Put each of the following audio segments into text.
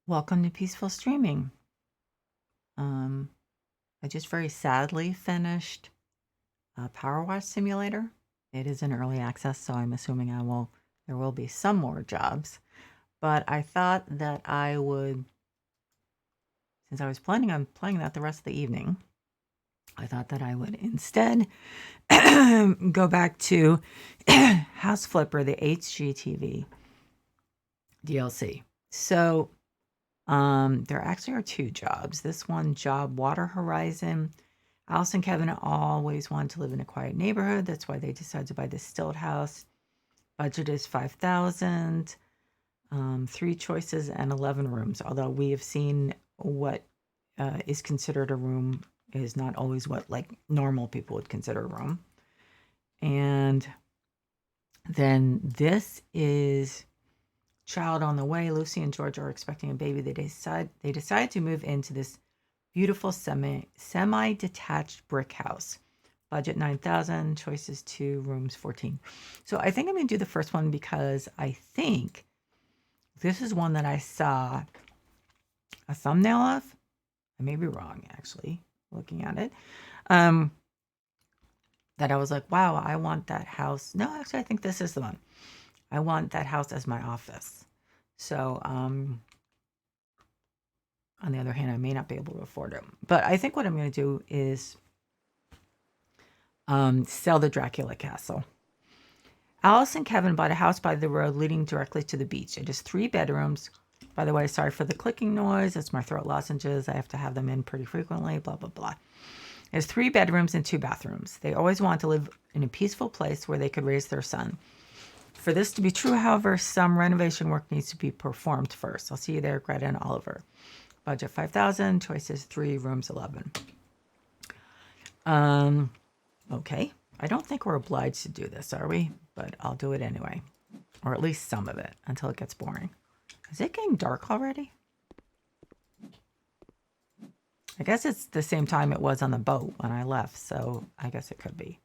Welcome to Peaceful Streaming. Um, I just very sadly finished Power Wash Simulator. It is in early access, so I'm assuming there will be some more jobs. But I thought that I would, since I was planning on playing that the rest of the evening, I thought that I would instead go back to House Flipper, the HGTV DLC. So there actually are two jobs. This one job, Water Horizon. Alice and Kevin always wanted to live in a quiet neighborhood. That's why they decided to buy this stilt house. Budget is $5,000. 3 choices and 11 rooms. Although we have seen what is considered a room is not always what like normal people would consider a room. And then this is Child on the Way. Lucy and George are expecting a baby. They decide to move into this beautiful semi-detached brick house. Budget 9,000, choices 2, rooms 14. So I think I'm going to do the first one because I think this is one that I saw a thumbnail of. I may be wrong, actually, looking at it. That I was like, wow, I want that house. No, actually, I think this is the one. I want that house as my office. So, on the other hand, I may not be able to afford it. But I think what I'm going to do is sell the Dracula castle. Alice and Kevin bought a house by the road leading directly to the beach. It is 3 bedrooms. By the way, sorry for the clicking noise. It's my throat lozenges. I have to have them in pretty frequently, blah, blah, blah. It has 3 bedrooms and 2 bathrooms. They always wanted to live in a peaceful place where they could raise their son. For this to be true, however, some renovation work needs to be performed first. I'll see you there, Greta and Oliver. Budget 5,000, choices 3, rooms 11. Okay. I don't think we're obliged to do this, are we? But I'll do it anyway. Or at least some of it until it gets boring. Is it getting dark already? I guess it's the same time it was on the boat when I left, so I guess it could be.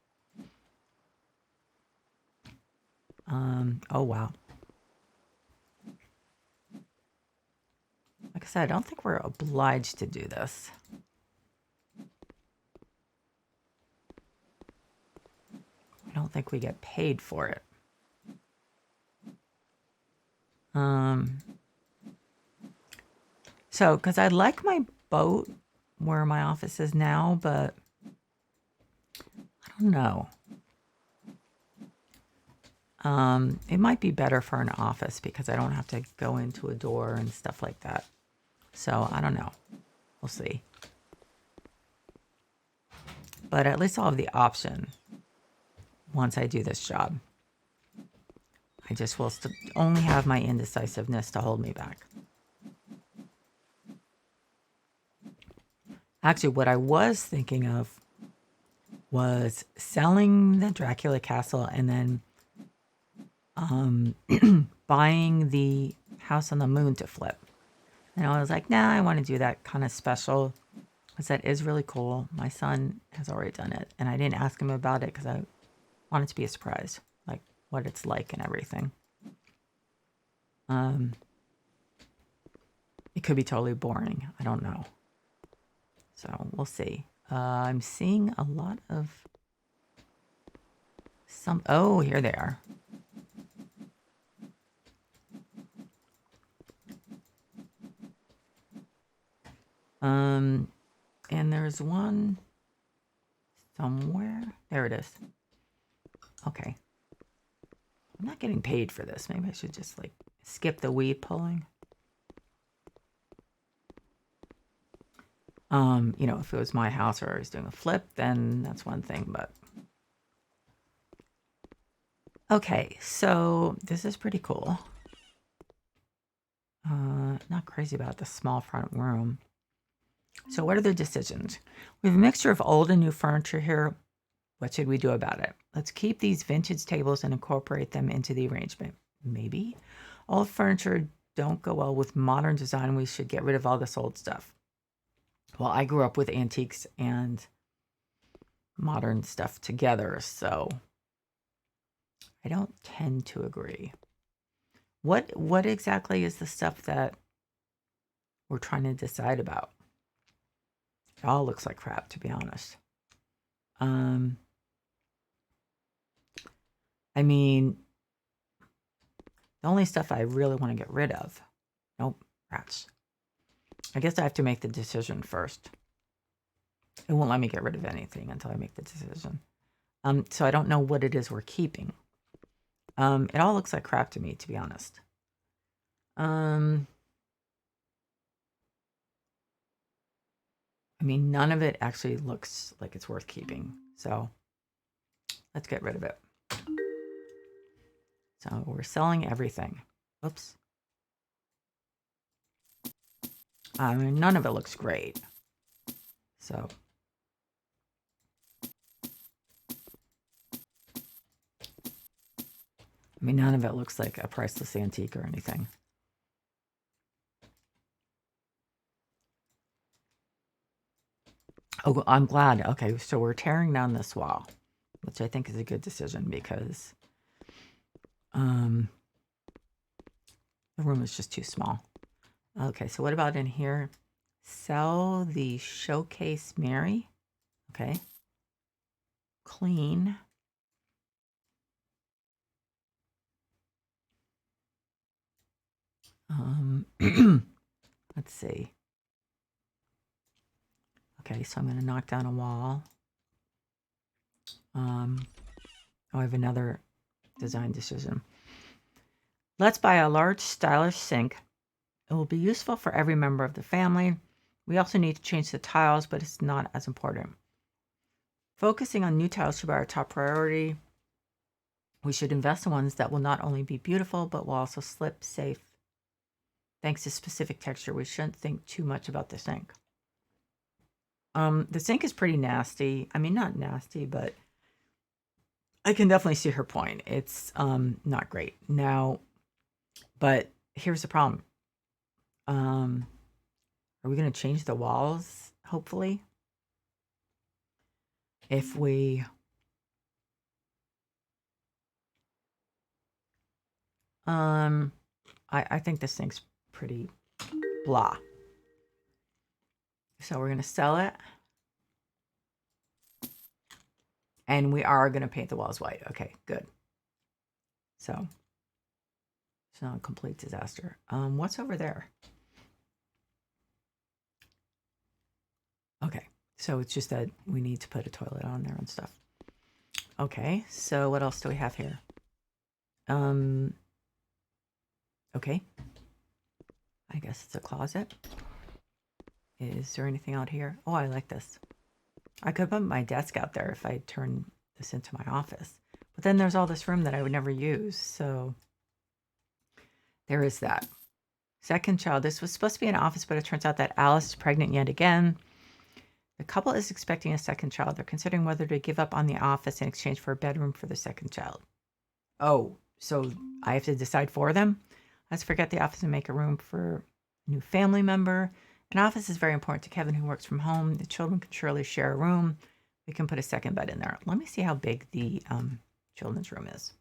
Oh wow. Like I said, I don't think we're obliged to do this. I don't think we get paid for it. So, because I like my boat where my office is now, but I don't know. It might be better for an office because I don't have to go into a door and stuff like that. So I don't know. We'll see. But at least I'll have the option once I do this job. I just will only have my indecisiveness to hold me back. Actually, what I was thinking of was selling the Dracula castle and then buying the house on the moon to flip. And I was like, nah, I want to do that kind of special because that is really cool. My son has already done it, and I didn't ask him about it because I wanted to be a surprise, like what it's like and everything. It could be totally boring. I don't know. So we'll see. I'm seeing a lot of oh, here they are. And there's one somewhere. There it is. Okay. I'm not getting paid for this. Maybe I should just like skip the weed pulling. You know, if it was my house or I was doing a flip, then that's one thing, but okay, so this is pretty cool. Not crazy about the small front room. So what are the decisions? We have a mixture of old and new furniture here. What should we do about it? Let's keep these vintage tables and incorporate them into the arrangement. Maybe. Old furniture don't go well with modern design. We should get rid of all this old stuff. Well, I grew up with antiques and modern stuff together, so I don't tend to agree. What exactly is the stuff that we're trying to decide about. It all looks like crap, to be honest. I mean, the only stuff I really want to get rid of. Nope, rats. I guess I have to make the decision first. It won't let me get rid of anything until I make the decision. So I don't know what it is we're keeping. It all looks like crap to me, to be honest. I mean, none of it actually looks like it's worth keeping. So let's get rid of it. So we're selling everything. Oops. I mean, none of it looks great. So I mean, none of it looks like a priceless antique or anything. Oh, I'm glad. Okay, so we're tearing down this wall, which I think is a good decision because the room is just too small. Okay, so what about in here? Sell the showcase Mary. Okay. Clean. Let's see. Okay, so I'm going to knock down a wall. I have another design decision. Let's buy a large, stylish sink. It will be useful for every member of the family. We also need to change the tiles, but it's not as important. Focusing on new tiles should be our top priority. We should invest in ones that will not only be beautiful, but will also slip safe. Thanks to specific texture, we shouldn't think too much about the sink. The sink is pretty nasty. I mean, not nasty, but I can definitely see her point. It's not great. Now, but here's the problem. Are we going to change the walls, hopefully? If we... I think this thing's pretty blah. So we're going to sell it. And we are going to paint the walls white. Okay, good. So it's not a complete disaster. What's over there? Okay, so it's just that we need to put a toilet on there and stuff. Okay, so what else do we have here? Okay. I guess it's a closet. Is there anything out here? Oh, I like this. I could put my desk out there if I turn this into my office. But then there's all this room that I would never use, so there is that. Second child. This was supposed to be an office, but it turns out that Alice is pregnant yet again. The couple is expecting a second child. They're considering whether to give up on the office in exchange for a bedroom for the second child. Oh, so I have to decide for them? Let's forget the office and make a room for a new family member. An office is very important to Kevin, who works from home. The children can surely share a room. We can put a second bed in there. Let me see how big the children's room is,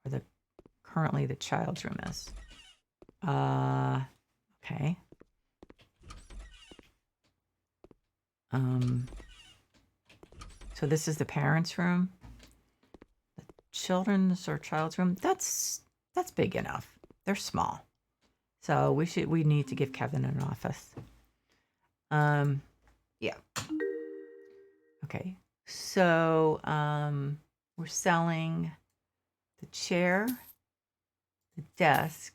or currently the child's room is. Okay. So this is the parents' room. The children's or child's room. That's big enough. They're small. So we need to give Kevin an office. Yeah. Okay. So we're selling the chair, the desk,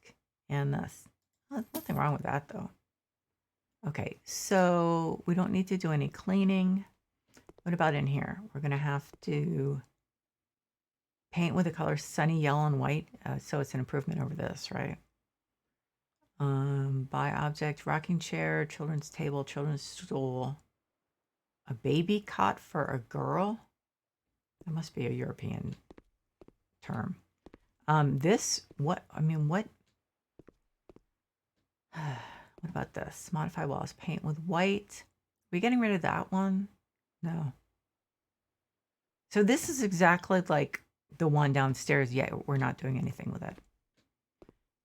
and this. Oh, nothing wrong with that though. Okay, so we don't need to do any cleaning. What about in here? We're going to have to paint with the color sunny yellow and white. So it's an improvement over this, right? Buy object, rocking chair, children's table, children's stool, a baby cot for a girl. That must be a European term. What about this? Modify walls, paint with white. Are we getting rid of that one? No. So this is exactly like the one downstairs, yet we're not doing anything with it.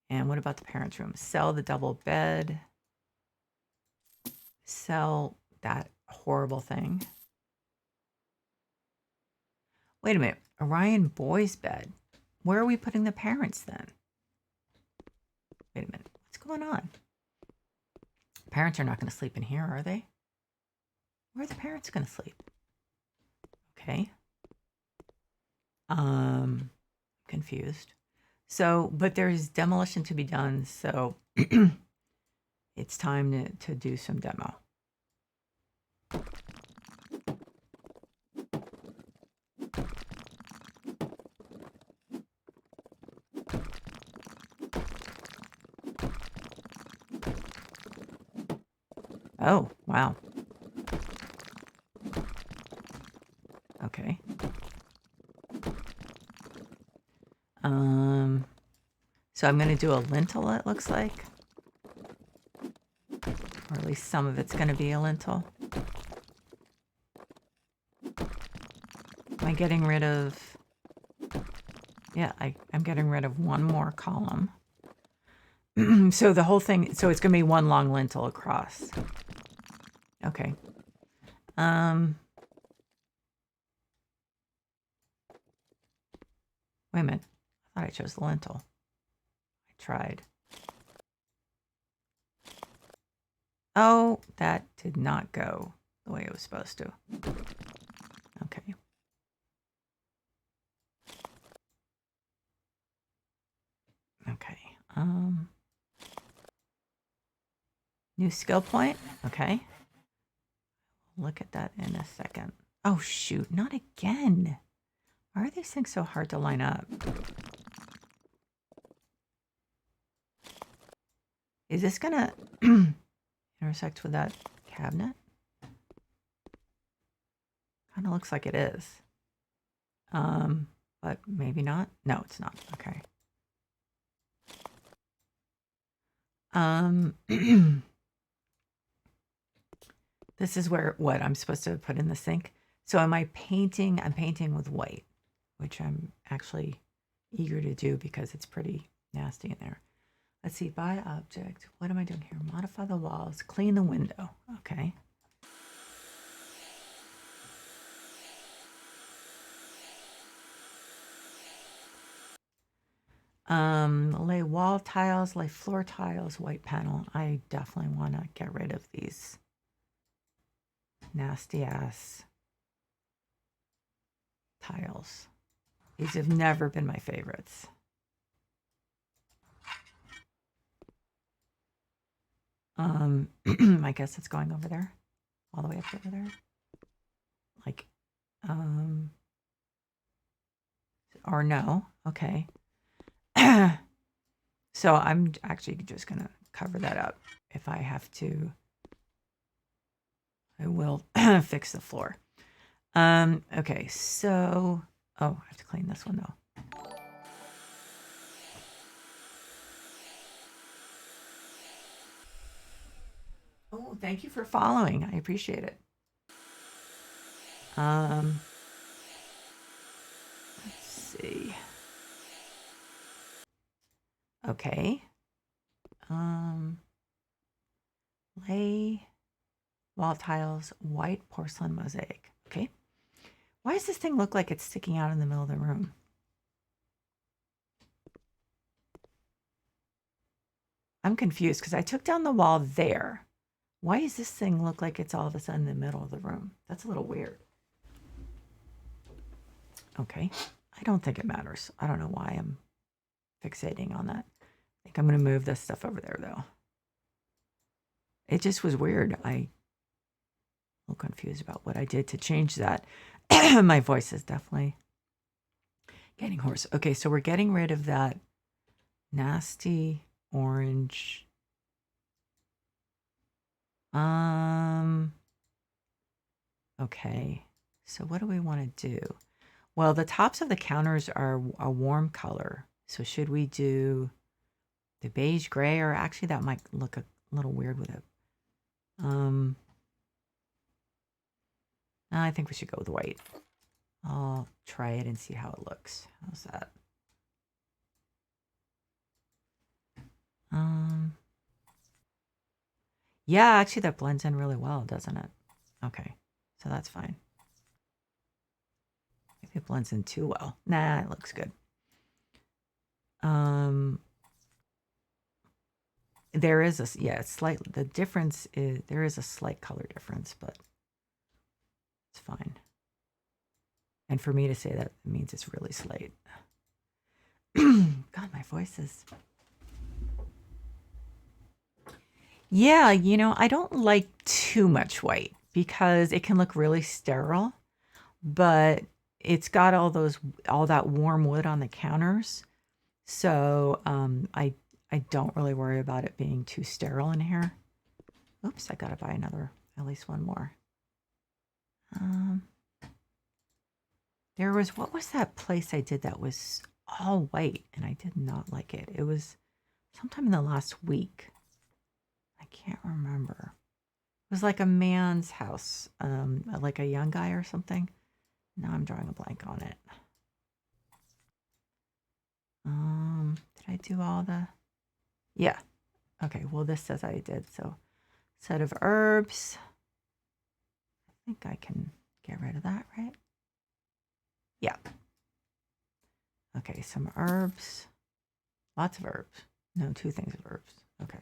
And what about the parents' room? Sell the double bed. sell that horrible thing. Wait a minute. Orion boys' bed. Where are we putting the parents then? Wait a minute. What's going on? Parents are not going to sleep in here, are they? Where are the parents going to sleep? Okay. Confused. So, but there's demolition to be done, so it's time to do some demo. Oh, wow. Okay. So I'm going to do a lintel, it looks like. Or at least some of it's going to be a lintel. Am I getting rid of... Yeah, I'm getting rid of one more column. So the whole thing... So it's going to be one long lintel across. Okay. Wait a minute. I thought I chose the lintel. I tried. Oh, that did not go the way it was supposed to. Okay. Okay. New skill point. Okay. Look at that in a second. Oh, shoot. Not again. Why are these things so hard to line up? Is this going to intersect with that cabinet? Kind of looks like it is. But maybe not. No, it's not. Okay. This is where what I'm supposed to put in the sink. So am I painting? I'm painting with white, which I'm actually eager to do because it's pretty nasty in there. Let's see, buy object. What am I doing here? Modify the walls, clean the window. Okay. Lay wall tiles, lay floor tiles, white panel. I definitely want to get rid of these nasty ass tiles. These have never been my favorites. I guess it's going over there, all the way up over there. Like, or no, okay. So I'm actually just gonna cover that up. If I have to, I will fix the floor. Okay, so, oh, I have to clean this one though. Oh, thank you for following. I appreciate it. Let's see. Okay. Lay wall tiles, white porcelain mosaic. Okay. Why does this thing look like it's sticking out in the middle of the room? I'm confused because I took down the wall there. Why does this thing look like it's all of a sudden in the middle of the room? That's a little weird. Okay. I don't think it matters. I don't know why I'm fixating on that. I think I'm going to move this stuff over there, though. It just was weird. I'm a little confused about what I did to change that. My voice is definitely getting hoarse. Okay, so we're getting rid of that nasty orange. Okay, so what do we want to do? Well, the tops of the counters are a warm color. So should we do the beige gray, or actually that might look a little weird with it. I think we should go with white. I'll try it and see how it looks. How's that? Yeah, actually that blends in really well, doesn't it? Okay, so that's fine. Maybe it blends in too well. Nah, it looks good. There is a, yeah, it's slight, the difference is, there is a slight color difference, but it's fine. And for me to say that, it means it's really slight. God, my voice is... Yeah, you know, I don't like too much white because it can look really sterile, but it's got all that warm wood on the counters. So I don't really worry about it being too sterile in here. Oops, I gotta buy another, at least one more. There was, what was that place I did that was all white and I did not like it? It was sometime in the last week. I can't remember. It was like a man's house, like a young guy or something. Now I'm drawing a blank on it. Did I do all the... Yeah. Okay, well, this says I did. So, set of herbs. I think I can get rid of that, right? Yeah. Okay, some herbs. Lots of herbs. No, 2 things of herbs. Okay.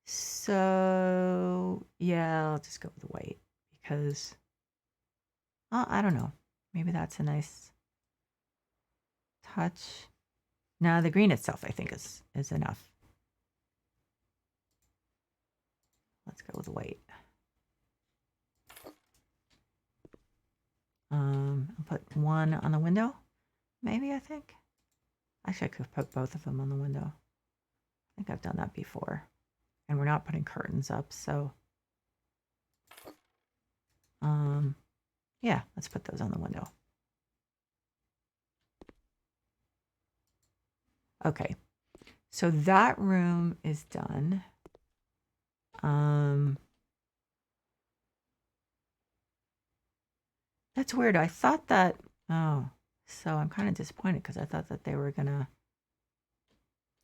So, yeah, I'll just go with the white because, I don't know. Maybe that's a nice touch. No, the green itself, I think, is enough. Let's go with white. I'll put one on the window, maybe, I think. Actually, I could put both of them on the window. I think I've done that before. And we're not putting curtains up, so... yeah, let's put those on the window. Okay, so that room is done. That's weird. I thought that, oh, so I'm kind of disappointed because I thought that they were gonna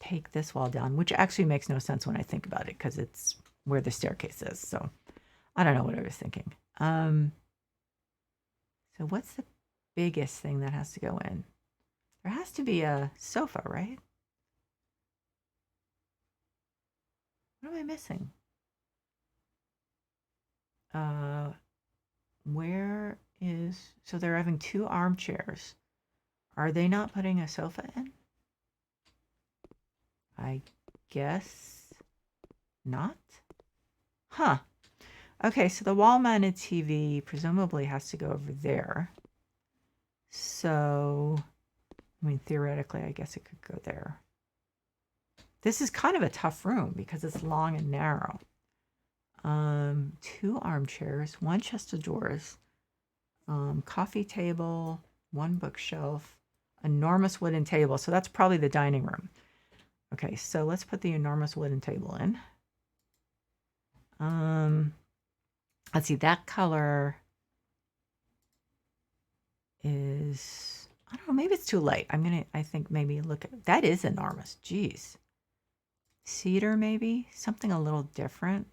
take this wall down, which actually makes no sense when I think about it because it's where the staircase is. So I don't know what I was thinking. So what's the biggest thing that has to go in? There has to be a sofa, right? What am I missing? Where is... So they're having 2 armchairs. Are they not putting a sofa in? I guess not. Huh. Okay, so the wall-mounted TV presumably has to go over there. So, I mean, theoretically, I guess it could go there. This is kind of a tough room because it's long and narrow. 2 armchairs, 1 chest of drawers, coffee table, 1 bookshelf, enormous wooden table. So that's probably the dining room. Okay, so let's put the enormous wooden table in. Let's see, that color is, I don't know, maybe it's too light. I think maybe look at, that is enormous. Jeez. Cedar, maybe? Something a little different.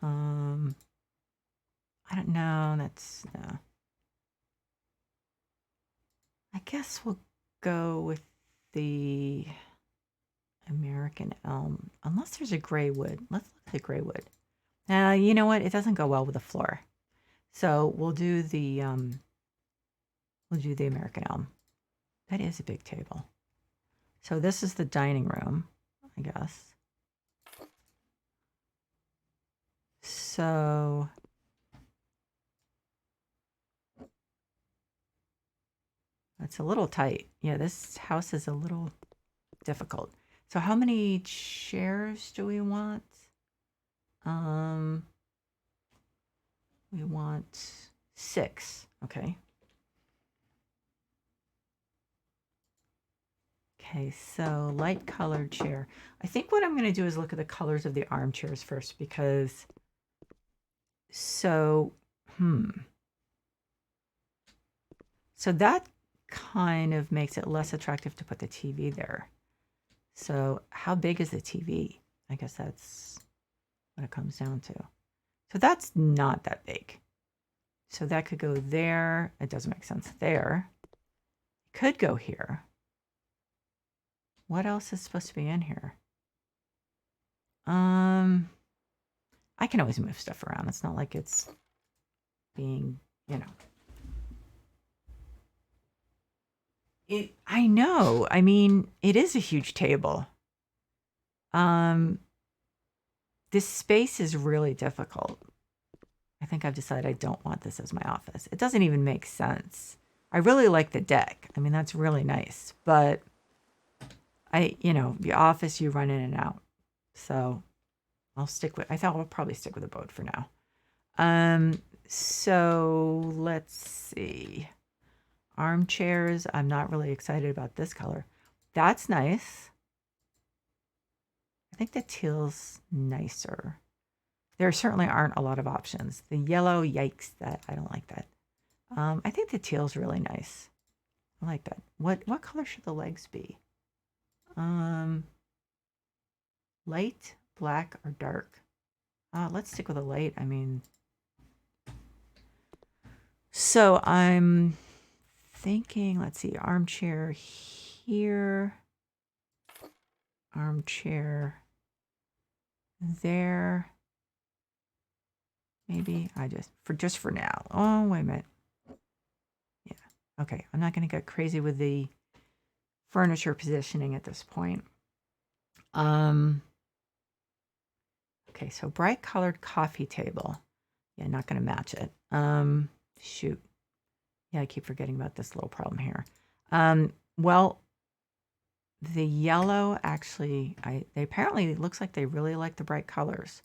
I don't know. That's, no. I guess we'll go with the American elm, unless there's a gray wood. Let's look at the gray wood. You know what? It doesn't go well with the floor. So we'll do the American elm. That is a big table. So this is the dining room, I guess. So it's a little tight. Yeah, this house is a little difficult. So how many chairs do we want? We want 6. Okay. Okay, so light colored chair. I think what I'm going to do is look at the colors of the armchairs first because, so that kind of makes it less attractive to put the TV there. So how big is the TV? I guess that's what it comes down to. So that's not that big. So that could go there. It doesn't make sense there. It could go here. What else is supposed to be in here? I can always move stuff around. It's not like it's being, you know. I know. I mean, it is a huge table. This space is really difficult. I think I've decided I don't want this as my office. It doesn't even make sense. I really like the deck. I mean, that's really nice. But the office, you run in and out. So I thought I'll probably stick with a boat for now. So let's see. Armchairs. I'm not really excited about this color. That's nice. I think the teal's nicer. There certainly aren't a lot of options. The yellow, yikes, I don't like that. I think the teal's really nice. I like that. What color should the legs be? Light, black, or dark? Let's stick with a light. I mean, so I'm thinking, let's see, armchair here, armchair there. Maybe just for now. Oh, wait a minute. Yeah. Okay. I'm not going to get crazy with the furniture positioning at this point. Okay. So bright colored coffee table. Yeah. Not going to match it. Shoot. Yeah. I keep forgetting about this little problem here. Well, the yellow actually, they apparently, it looks like they really like the bright colors.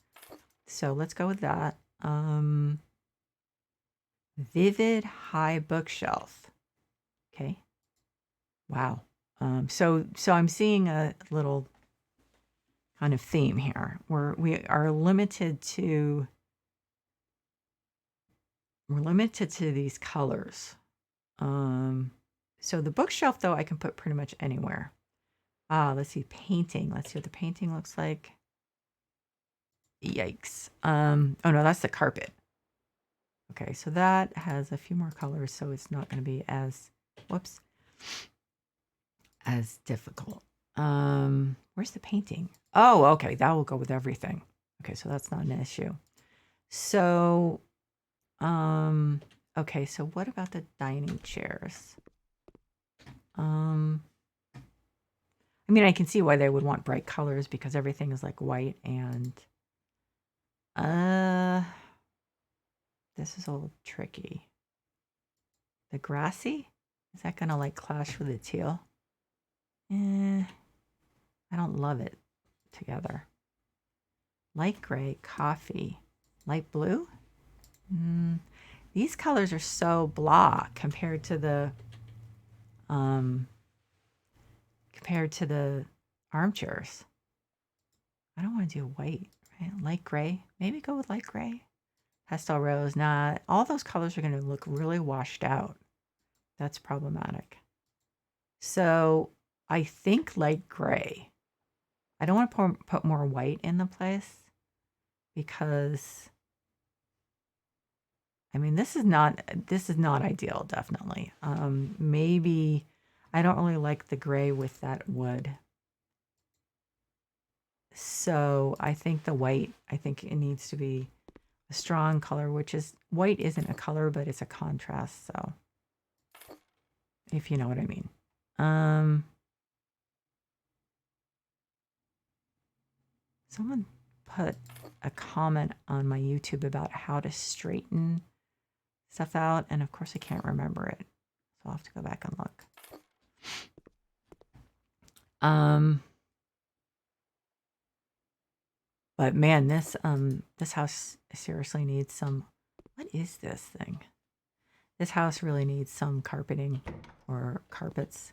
So let's go with that. Vivid high bookshelf. Okay. Wow. So I'm seeing a little kind of theme here where we're limited to these colors. So the bookshelf though, I can put pretty much anywhere. Let's see, painting. Let's see what the painting looks like. Yikes. Oh no, that's the carpet. Okay, so that has a few more colors, so it's not going to be as difficult. Where's the painting? Oh, okay, that will go with everything. Okay, so that's not an issue. So, okay, so what about the dining chairs? I mean, I can see why they would want bright colors because everything is like white and, this is a little tricky. The grassy? Is that gonna like clash with the teal? I don't love it together. Light gray, coffee, light blue. These colors are so blah compared to the armchairs. I don't want to do white, right? Light gray. Maybe go with light gray. Pastel rose. Nah, all those colors are going to look really washed out. That's problematic. So I think light gray. I don't want to put more white in the place because, I mean, this is not ideal, definitely. Maybe I don't really like the gray with that wood. So I think the white, I think it needs to be a strong color, which is, white isn't a color, but it's a contrast. So if you know what I mean. Someone put a comment on my YouTube about how to straighten stuff out. And of course I can't remember it. So I'll have to go back and look. But man, this house seriously needs some, what is this thing? This house really needs some carpeting or carpets.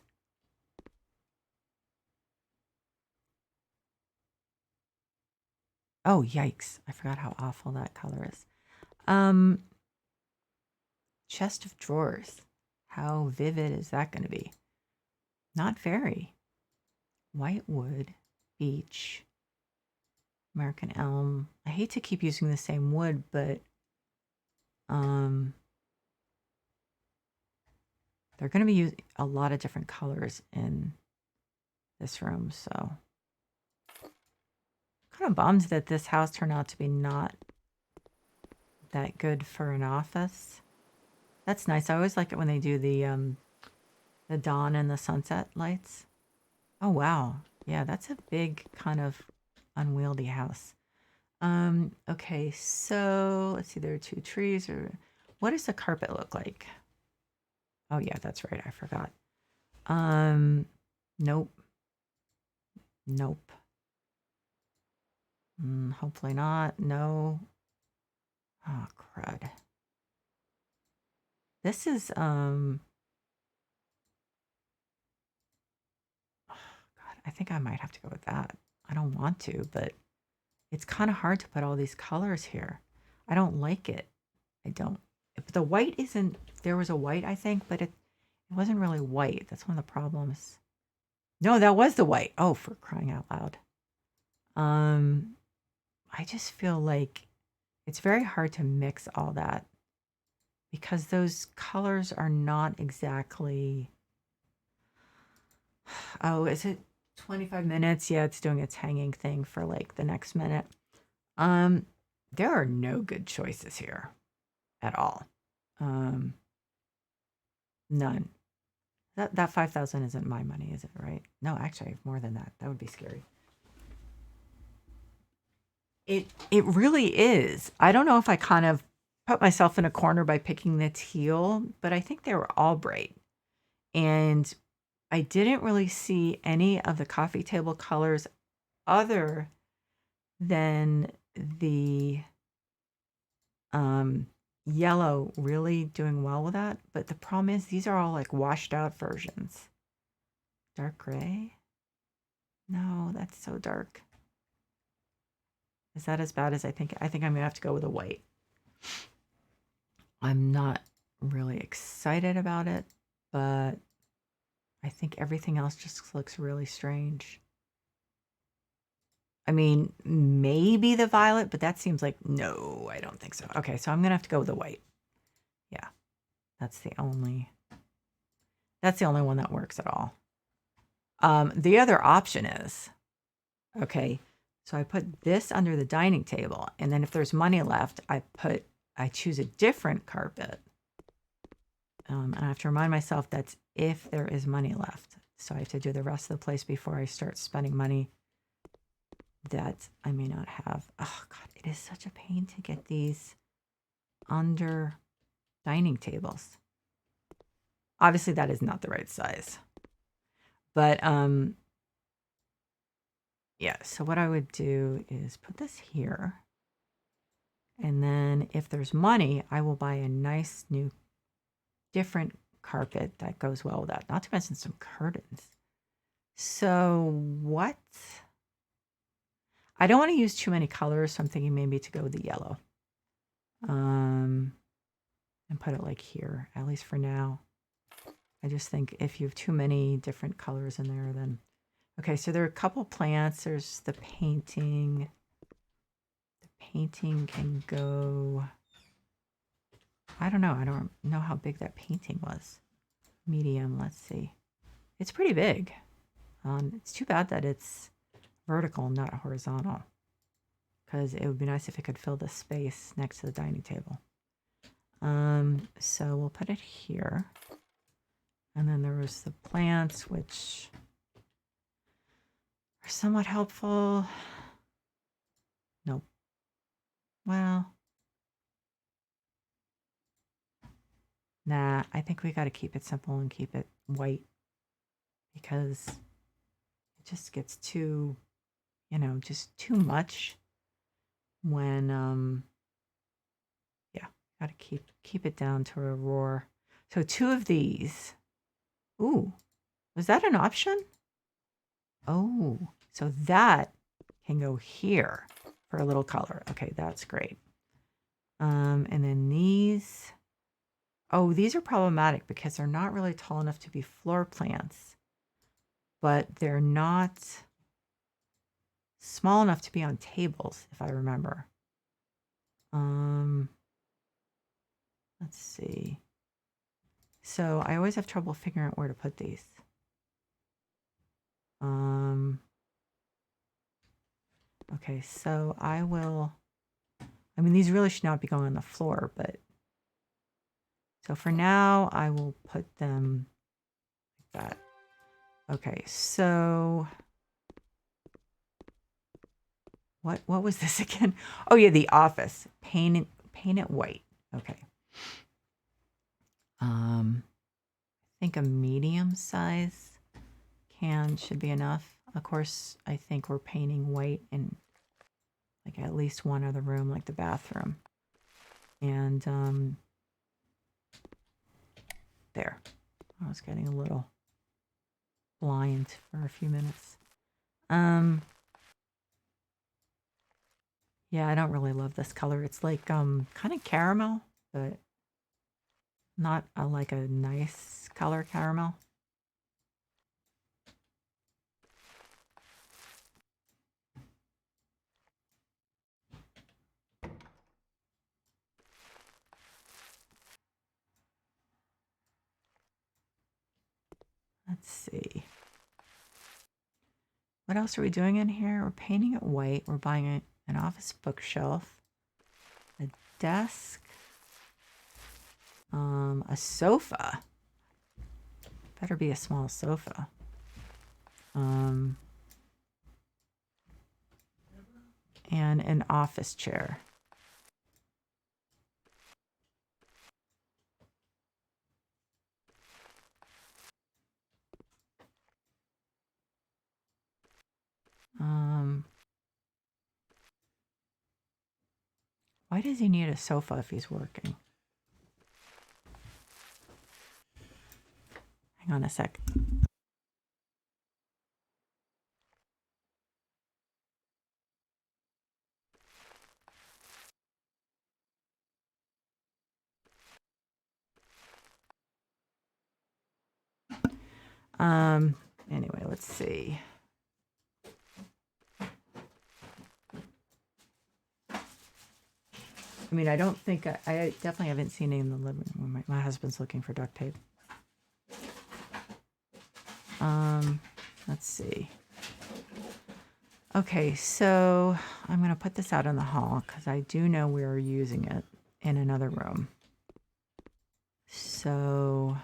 Oh, yikes. I forgot how awful that color is. Chest of drawers. How vivid is that going to be? Not very. whitewood, beech, American elm. I hate to keep using the same wood, but they're going to be using a lot of different colors in this room, so kind of bummed that this house turned out to be not that good for an office. That's nice. I always like it when they do the dawn and the sunset lights. Oh wow. Yeah, that's a big kind of unwieldy house. Okay, so let's see, there are 2 trees. Or what does the carpet look like? Oh yeah, that's right, I forgot. Nope. Nope. Hopefully not. No. Oh crud. This is God, I think I might have to go with that. I don't want to, but it's kind of hard to put all these colors here. I don't like it. I don't. The white isn't, there was a white, I think, but it wasn't really white. That's one of the problems. No, that was the white. Oh, for crying out loud. I just feel like it's very hard to mix all that because those colors are not exactly. Oh, is it 25 minutes? Yeah, it's doing its hanging thing for like the next minute. There are no good choices here at all. None. That 5,000 isn't my money, is it, right? No, actually I have more than that. That would be scary. It really is. I don't know if I kind of put myself in a corner by picking the teal, but I think they were all bright. And I didn't really see any of the coffee table colors other than the yellow really doing well with that. But the problem is these are all like washed out versions. Dark gray? No, that's so dark. Is that as bad as I think? I think I'm gonna have to go with a white. I'm not really excited about it, but I think everything else just looks really strange. I mean, maybe the violet, but that seems like, no, I don't think so. Okay, so I'm gonna have to go with the white. Yeah, that's the only one that works at all. The other option is, okay, so I put this under the dining table, and then if there's money left, I choose a different carpet. And I have to remind myself that's if there is money left. So I have to do the rest of the place before I start spending money that I may not have. Oh God, it is such a pain to get these under dining tables. Obviously that is not the right size. But yeah, so what I would do is put this here. And then if there's money, I will buy a nice new different carpet that goes well with that. Not to mention some curtains. So what? I don't want to use too many colors, so I'm thinking maybe to go with the yellow. And put it like here, at least for now. I just think if you have too many different colors in there, then... Okay, so there are a couple plants. There's the painting. The painting can go... I don't know. I don't know how big that painting was. Medium, let's see. It's pretty big. It's too bad that it's vertical, not horizontal, because it would be nice if it could fill the space next to the dining table. So we'll put it here. And then there was the plants, which are somewhat helpful. Nope. Well, nah, I think we got to keep it simple and keep it white because it just gets too, just too much when, yeah, got to keep it down to a roar. So 2 of these. Ooh, was that an option? Oh, so that can go here for a little color. Okay, that's great. And then these. Oh, these are problematic because they're not really tall enough to be floor plants. but they're not small enough to be on tables, if I remember. Let's see. So I always have trouble figuring out where to put these. Okay, so I mean, these really should not be going on the floor, but so for now, I will put them like that. Okay, so what was this again? Oh yeah, the office. Paint it white. Okay. I think a medium size can should be enough. Of course, I think we're painting white in like at least one other room, like the bathroom. And there. I was getting a little blind for a few minutes. Yeah, I don't really love this color. It's like kind of caramel, but not like a nice color caramel. Let's see. What else are we doing in here? We're painting it white. We're buying an office bookshelf, a desk, a sofa. Better be a small sofa. And an office chair. Why does he need a sofa if he's working? Hang on a sec. Anyway, let's see. I mean, I don't think I definitely haven't seen it in the living room. My husband's looking for duct tape. Let's see. Okay, so I'm going to put this out in the hall because I do know we're using it in another room. So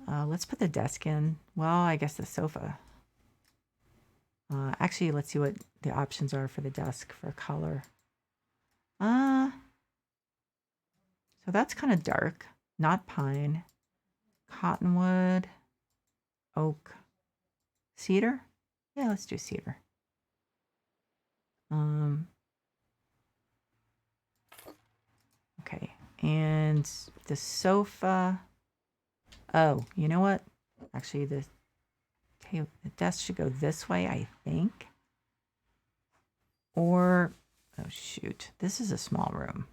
let's put the desk in. Well, I guess the sofa. Actually, let's see what the options are for the desk for color. So that's kind of dark, not pine, cottonwood, oak, cedar. Yeah, let's do cedar. Okay, and the sofa. Oh, you know what? Actually, the desk should go this way, I think. Or, oh shoot, this is a small room.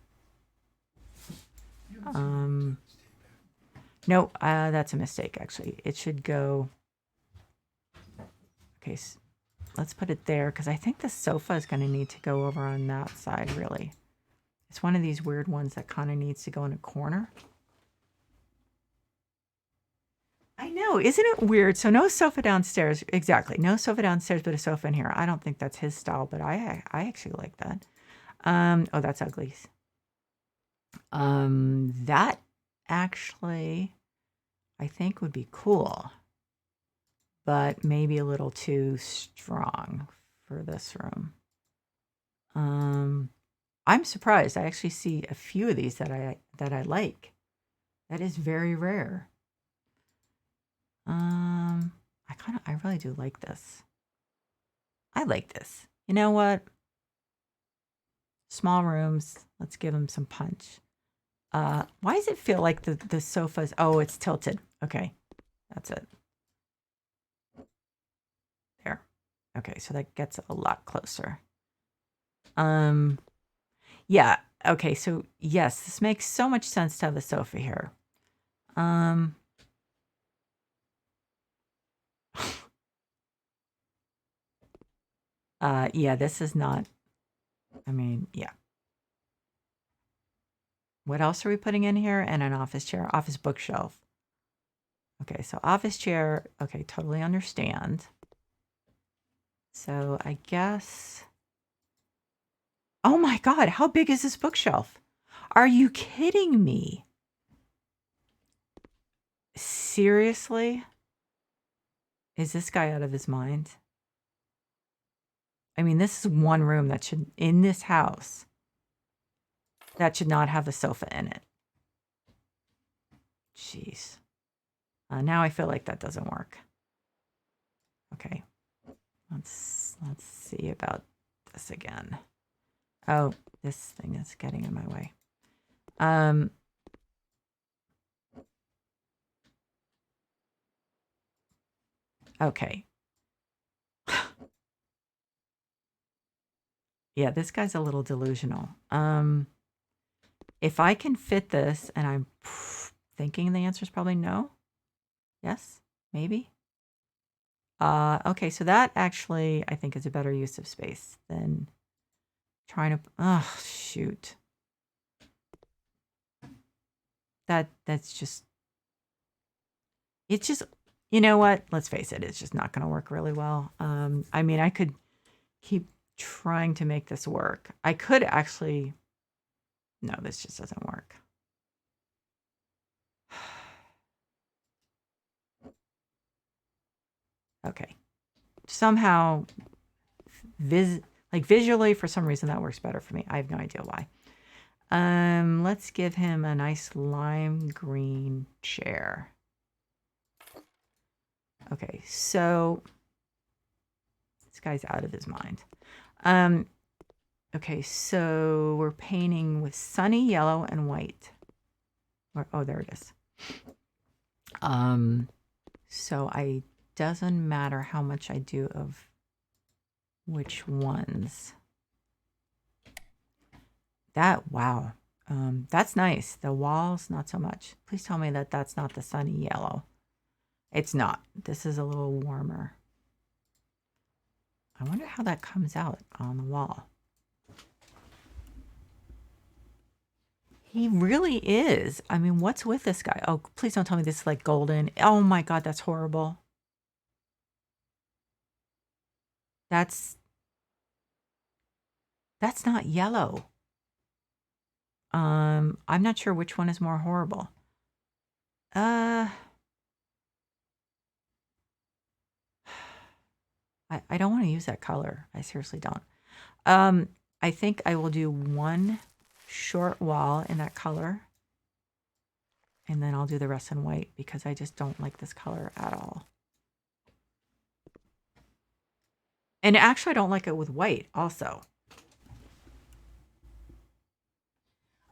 No, that's a mistake, actually. It should go, okay, so let's put it there, because I think the sofa is going to need to go over on that side, really. It's one of these weird ones that kind of needs to go in a corner. I know, isn't it weird? So no sofa downstairs, exactly. No sofa downstairs, but a sofa in here. I don't think that's his style, but I actually like that. Oh, that's ugly. That actually, I think would be cool, but maybe a little too strong for this room. I'm surprised. I actually see a few of these that I like. That is very rare. I really do like this. I like this. You know what? Small rooms. Let's give them some punch. Why does it feel like the sofa's... Oh, it's tilted. Okay. That's it. There. Okay, so that gets a lot closer. Yeah. Okay, so yes, this makes so much sense to have the sofa here. Yeah, this is not, I mean, yeah. What else are we putting in here? And an office chair, office bookshelf. Okay, so office chair, okay, totally understand. So I guess, oh my God, how big is this bookshelf? Are you kidding me? Seriously? Is this guy out of his mind? I mean, this is one room that should, in this house, that should not have a sofa in it. Jeez. Now I feel like that doesn't work. Okay. Let's see about this again. Oh, this thing is getting in my way. Okay. Yeah, this guy's a little delusional. If I can fit this, and I'm thinking the answer is probably no. Yes, maybe. Okay, so that actually I think is a better use of space than trying to, oh, shoot. That's just, it's just, you know what? Let's face it, it's just not going to work really well. I mean, I could keep trying to make this work. I could actually, no, this just doesn't work. Okay. Somehow, visually, for some reason, that works better for me. I have no idea why. Let's give him a nice lime green chair. Okay, so this guy's out of his mind. Okay, so we're painting with sunny yellow and white. Oh, there it is. So doesn't matter how much I do of which ones. Wow. That's nice. The walls, not so much. Please tell me that that's not the sunny yellow. It's not. This is a little warmer. I wonder how that comes out on the wall. He really is. I mean, what's with this guy? Oh, please don't tell me this is like golden. Oh my God, that's horrible. That's not yellow. I'm not sure which one is more horrible. I don't want to use that color. I seriously don't. I think I will do one short wall in that color. And then I'll do the rest in white because I just don't like this color at all. And actually, I don't like it with white also.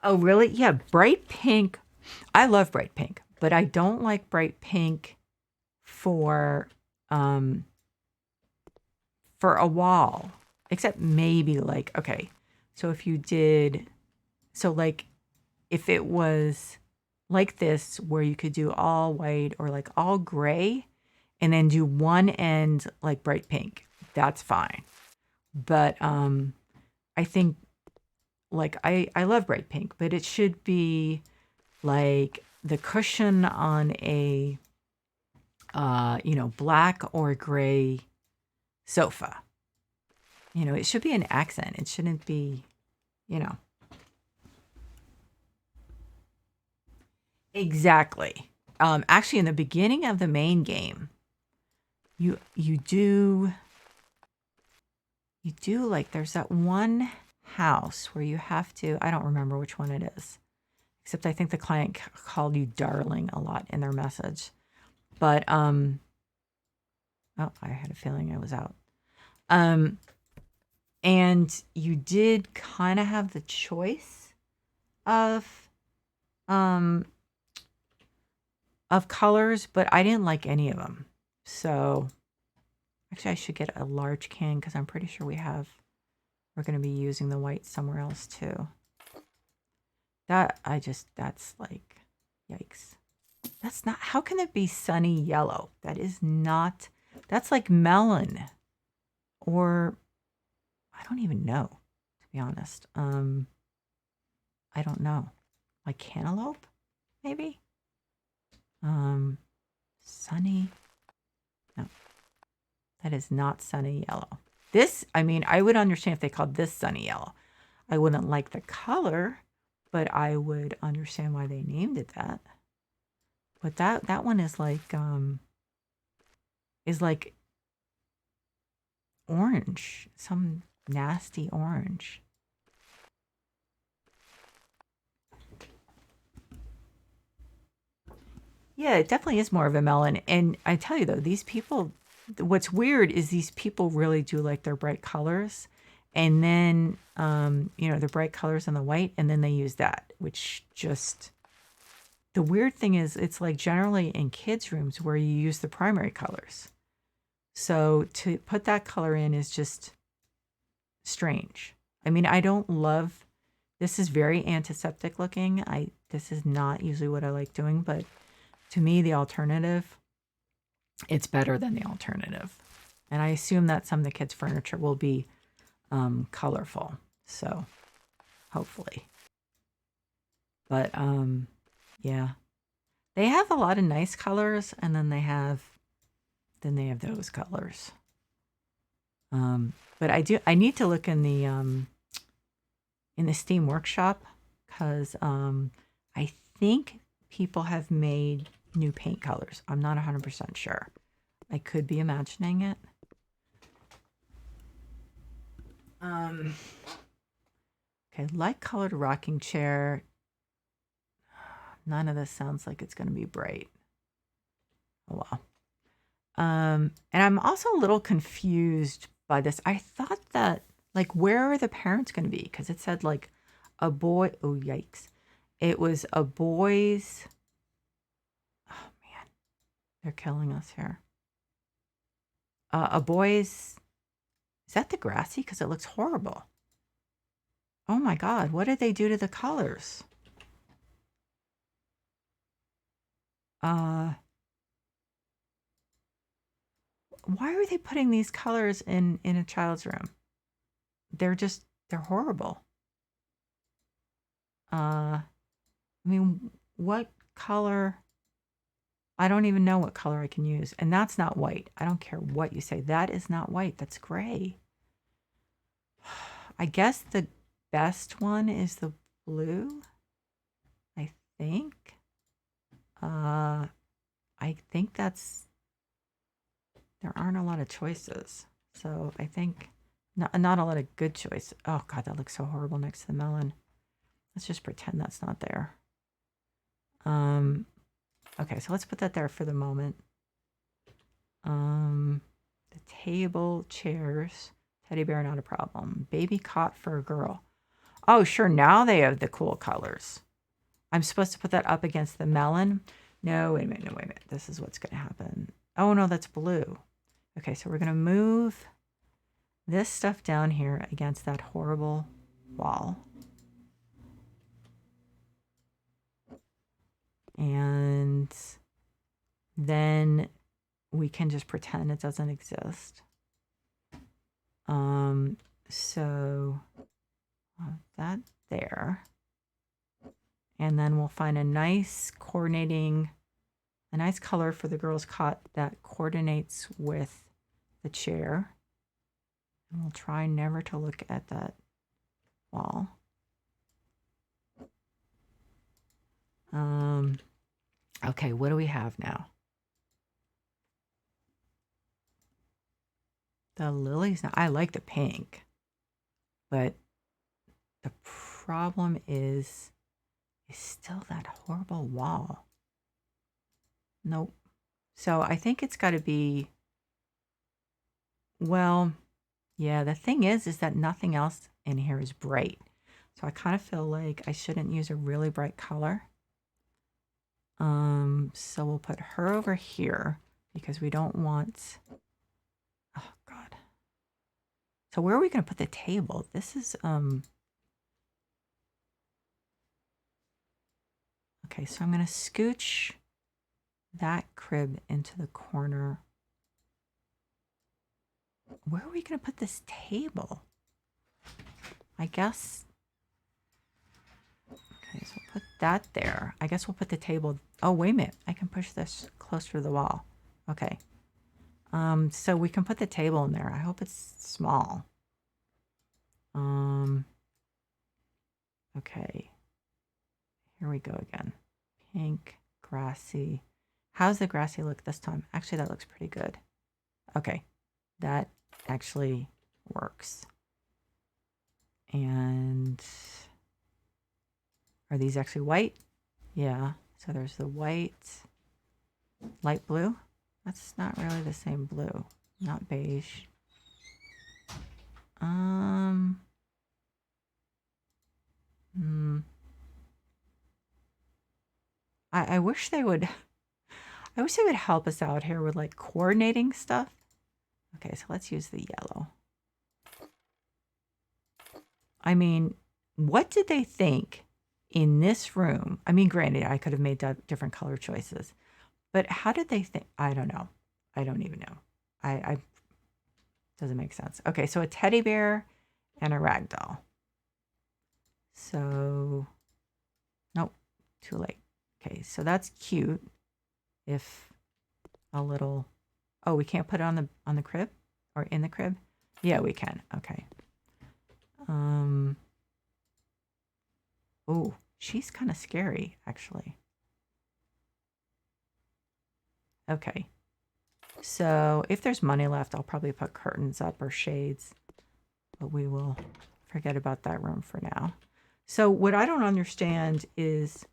Oh, really? Yeah, bright pink. I love bright pink, but I don't like bright pink for a wall, except maybe like, okay, so if you did, so like if it was like this where you could do all white or like all gray and then do one end like bright pink, that's fine. But I think like I love bright pink, but it should be like the cushion on a black or gray sofa. It should be an accent. It shouldn't be, Exactly. Actually, in the beginning of the main game, you do like there's that one house where you have to. I don't remember which one it is, except I think the client called you darling a lot in their message. But oh, I had a feeling I was out. And you did kind of have the choice of colors, but I didn't like any of them. So actually I should get a large can because I'm pretty sure we're going to be using the white somewhere else too. That's like, yikes. That's not, how can it be sunny yellow? That is not, that's like melon or don't even know, to be honest. I don't know. Like cantaloupe, maybe? Sunny. No, that is not sunny yellow. This, I mean, I would understand if they called this sunny yellow. I wouldn't like the color, but I would understand why they named it that. But that one is like orange, some nasty orange. Yeah, it definitely is more of a melon. And I tell you though, these people, what's weird is these people really do like their bright colors. And then, the bright colors and the white, and then they use that, which just, the weird thing is it's like generally in kids' rooms where you use the primary colors. So to put that color in is just strange. I mean, I don't love, this is very antiseptic looking. This is not usually what I like doing, but to me, the alternative, it's better than the alternative. And I assume that some of the kids' furniture will be colorful. So hopefully. But yeah. They have a lot of nice colors, and then they have those colors. But I need to look in the Steam Workshop, because I think people have made new paint colors. I'm not 100% sure. I could be imagining it. Okay, light colored rocking chair. None of this sounds like it's going to be bright. Oh well. And I'm also a little confused by this. I thought that, like, where are the parents going to be? Because it said like a boy. Oh yikes! It was a boy's. Oh man, they're killing us here. A boy's. Is that Degrassi? Because it looks horrible. Oh my God, what did they do to the colors? Why are they putting these colors in a child's room? They're horrible. I mean, what color? I don't even know what color I can use. And that's not white. I don't care what you say. That is not white. That's gray. I guess the best one is the blue. I think. I think there aren't a lot of choices. So I think not a lot of good choice. Oh God, that looks so horrible next to the melon. Let's just pretend that's not there. Okay, so let's put that there for the moment. The table, chairs, teddy bear, not a problem. Baby cot for a girl. Oh, sure, now they have the cool colors. I'm supposed to put that up against the melon. No, wait a minute. This is what's going to happen. Oh, no, that's blue. Okay, so we're going to move this stuff down here against that horrible wall. And then we can just pretend it doesn't exist. So that there. And then we'll find a nice color for the girl's cot that coordinates with the chair. And we'll try never to look at that wall. Okay, what do we have now? The lilies. I like the pink, but the problem is still that horrible wall. Nope. So I think it's got to be, well, yeah, the thing is that nothing else in here is bright. So I kind of feel like I shouldn't use a really bright color. So we'll put her over here because we don't want, oh God. So where are we going to put the table? This is, okay, so I'm going to scooch that crib into the corner. Where are we going to put this table? I guess. Okay, so we'll put that there. I guess we'll put the table. Oh, wait a minute. I can push this closer to the wall. Okay. So we can put the table in there. I hope it's small. Okay. Here we go again. Pink, grassy. How's the grassy look this time? Actually, that looks pretty good. Okay. That actually works. And are these actually white? Yeah. So there's the white, light blue. That's not really the same blue. Not beige. I wish they would. I wish they would help us out here with like coordinating stuff. Okay, so let's use the yellow. I mean, what did they think in this room? I mean, granted, I could have made different color choices, but how did they think? I don't know. I don't even know. I doesn't make sense. Okay, so a teddy bear and a rag doll. So, nope, too late. Okay, so that's cute. If a little, oh, we can't put it on the crib or in the crib? Yeah, we can. Okay. Oh, she's kind of scary, actually. Okay. So if there's money left, I'll probably put curtains up or shades, but we will forget about that room for now. So what I don't understand is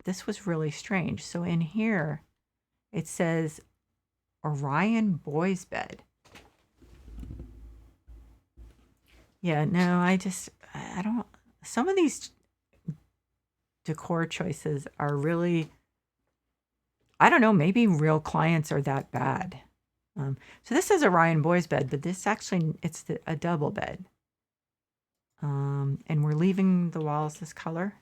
this was really strange. So in here, it says Orion boys bed. Yeah, no, I don't, some of these decor choices are really, I don't know, maybe real clients are that bad. So this is Orion boys bed, but this actually, it's a double bed. And we're leaving the walls this color.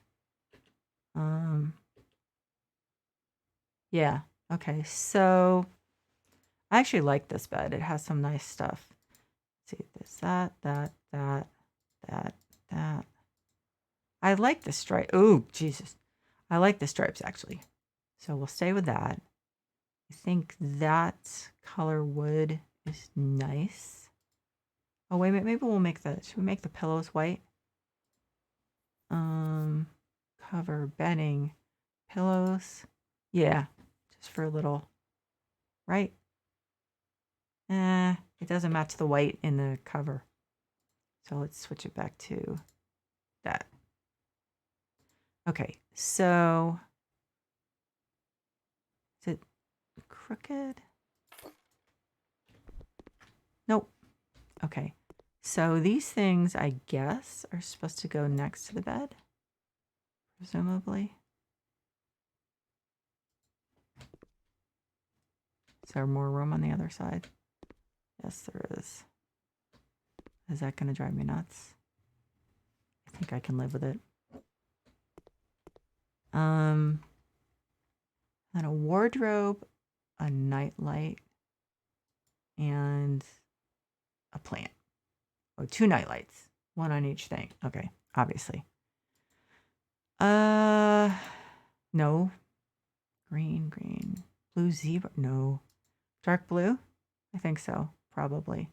Yeah, okay, so I actually like this bed. It has some nice stuff. Let's see, this, that. I like the stripe. Oh, Jesus. I like the stripes, actually. So we'll stay with that. I think that color wood is nice. Oh, wait a minute. Maybe we'll make should we make the pillows white? Cover, bedding, pillows. Yeah, just for a little, right? It doesn't match the white in the cover. So let's switch it back to that. Okay, so is it crooked? Nope. Okay, so these things, I guess, are supposed to go next to the bed, presumably. Is there more room on the other side? Yes, there is. Is that going to drive me nuts? I think I can live with it. And a wardrobe, a nightlight, and a plant. Oh, 2 nightlights. 1 on each thing. Okay, obviously. No. Green. Blue zebra. No. Dark blue? I think so. Probably.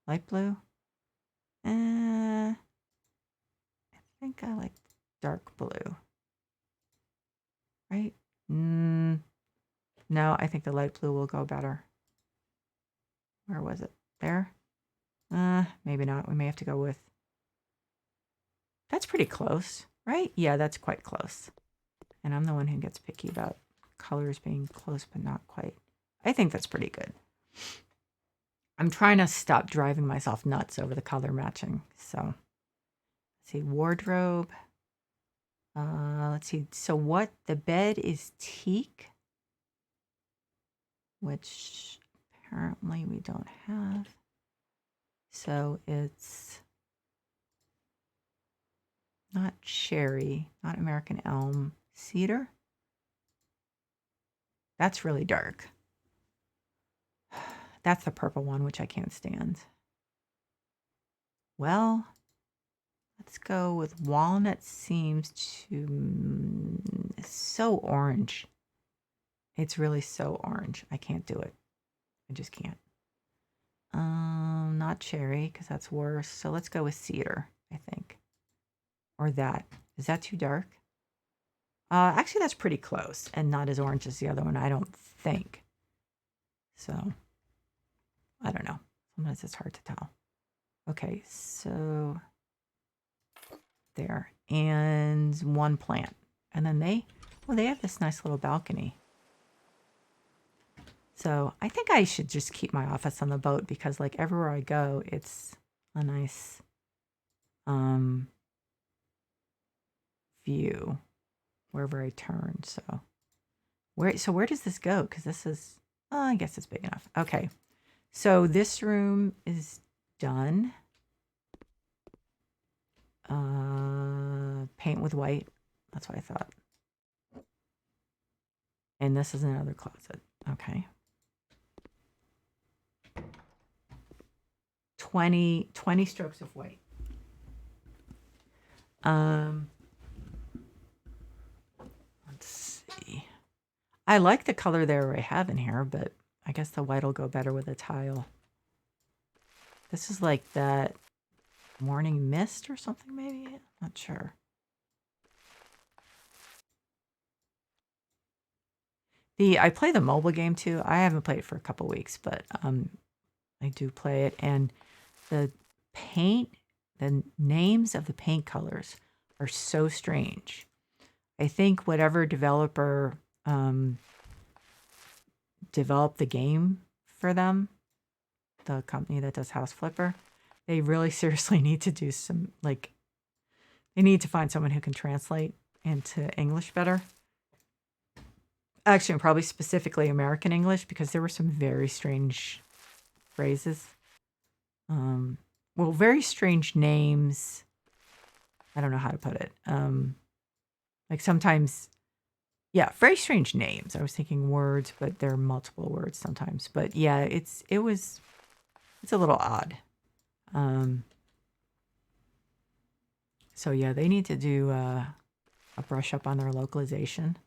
Light blue? I think I like dark blue. Right? No, I think the light blue will go better. Where was it? There? Maybe not. We may have to go with... That's pretty close, right? Yeah, that's quite close. And I'm the one who gets picky about colors being close but not quite. I think that's pretty good. I'm trying to stop driving myself nuts over the color matching. So, let's see, wardrobe. Let's see. So what? The bed is teak, which apparently we don't have. So it's not cherry, not American elm, cedar. That's really dark. That's the purple one, which I can't stand. Well, Let's go with walnut seems to... It's so orange. It's really so orange. I can't do it. I just can't. Not cherry, because that's worse. So let's go with cedar, I think. Or that. Is that too dark? Actually, that's pretty close and not as orange as the other one, I don't think. So, I don't know. Sometimes it's hard to tell. Okay, so there. And one plant. And then they have this nice little balcony. So I think I should just keep my office on the boat because like everywhere I go, it's a nice view wherever I turn. So where does this go? Because this is, I guess it's big enough. Okay. So this room is done. Paint with white. That's what I thought. And this is another closet. Okay. 20 strokes of white. Let's see. I like the color there I have in here, but I guess the white will go better with a tile. This is like that morning mist or something, maybe? Not sure. I play the mobile game too. I haven't played it for a couple weeks, but I do play it. And the names of the paint colors are so strange. I think whatever developer developed the game for them, the company that does House Flipper, they really seriously need to do some, like, they need to find someone who can translate into English better. Actually, probably specifically American English, because there were some very strange phrases. Well, very strange names. I don't know how to put it. Like sometimes, yeah, very strange names. I was thinking words, but there are multiple words sometimes. But yeah, it's a little odd. So yeah, they need to do a brush up on their localization.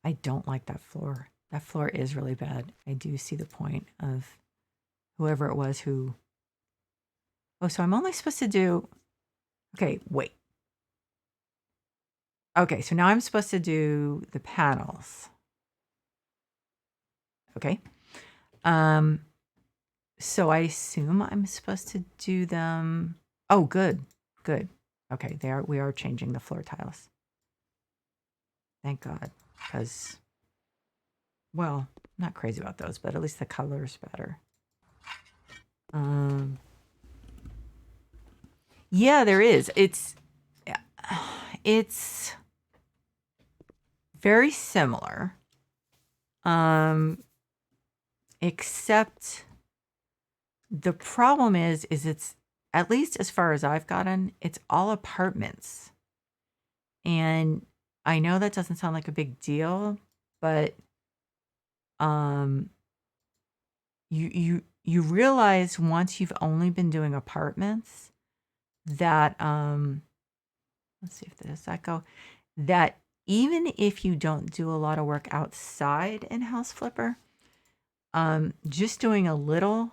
I don't like that floor. That floor is really bad. I do see the point of whoever it was who... Oh, so I'm only supposed to do... Okay, wait. Okay, so now I'm supposed to do the panels. Okay. So I assume I'm supposed to do them... Oh, good. Good. Okay, we are changing the floor tiles. Thank God, because... Well, not crazy about those, but at least the color's better. Yeah, there is. It's very similar. Except the problem is it's, at least as far as I've gotten, it's all apartments. And I know that doesn't sound like a big deal, but you realize once you've only been doing apartments that let's see if does that go, that even if you don't do a lot of work outside in House Flipper, just doing a little,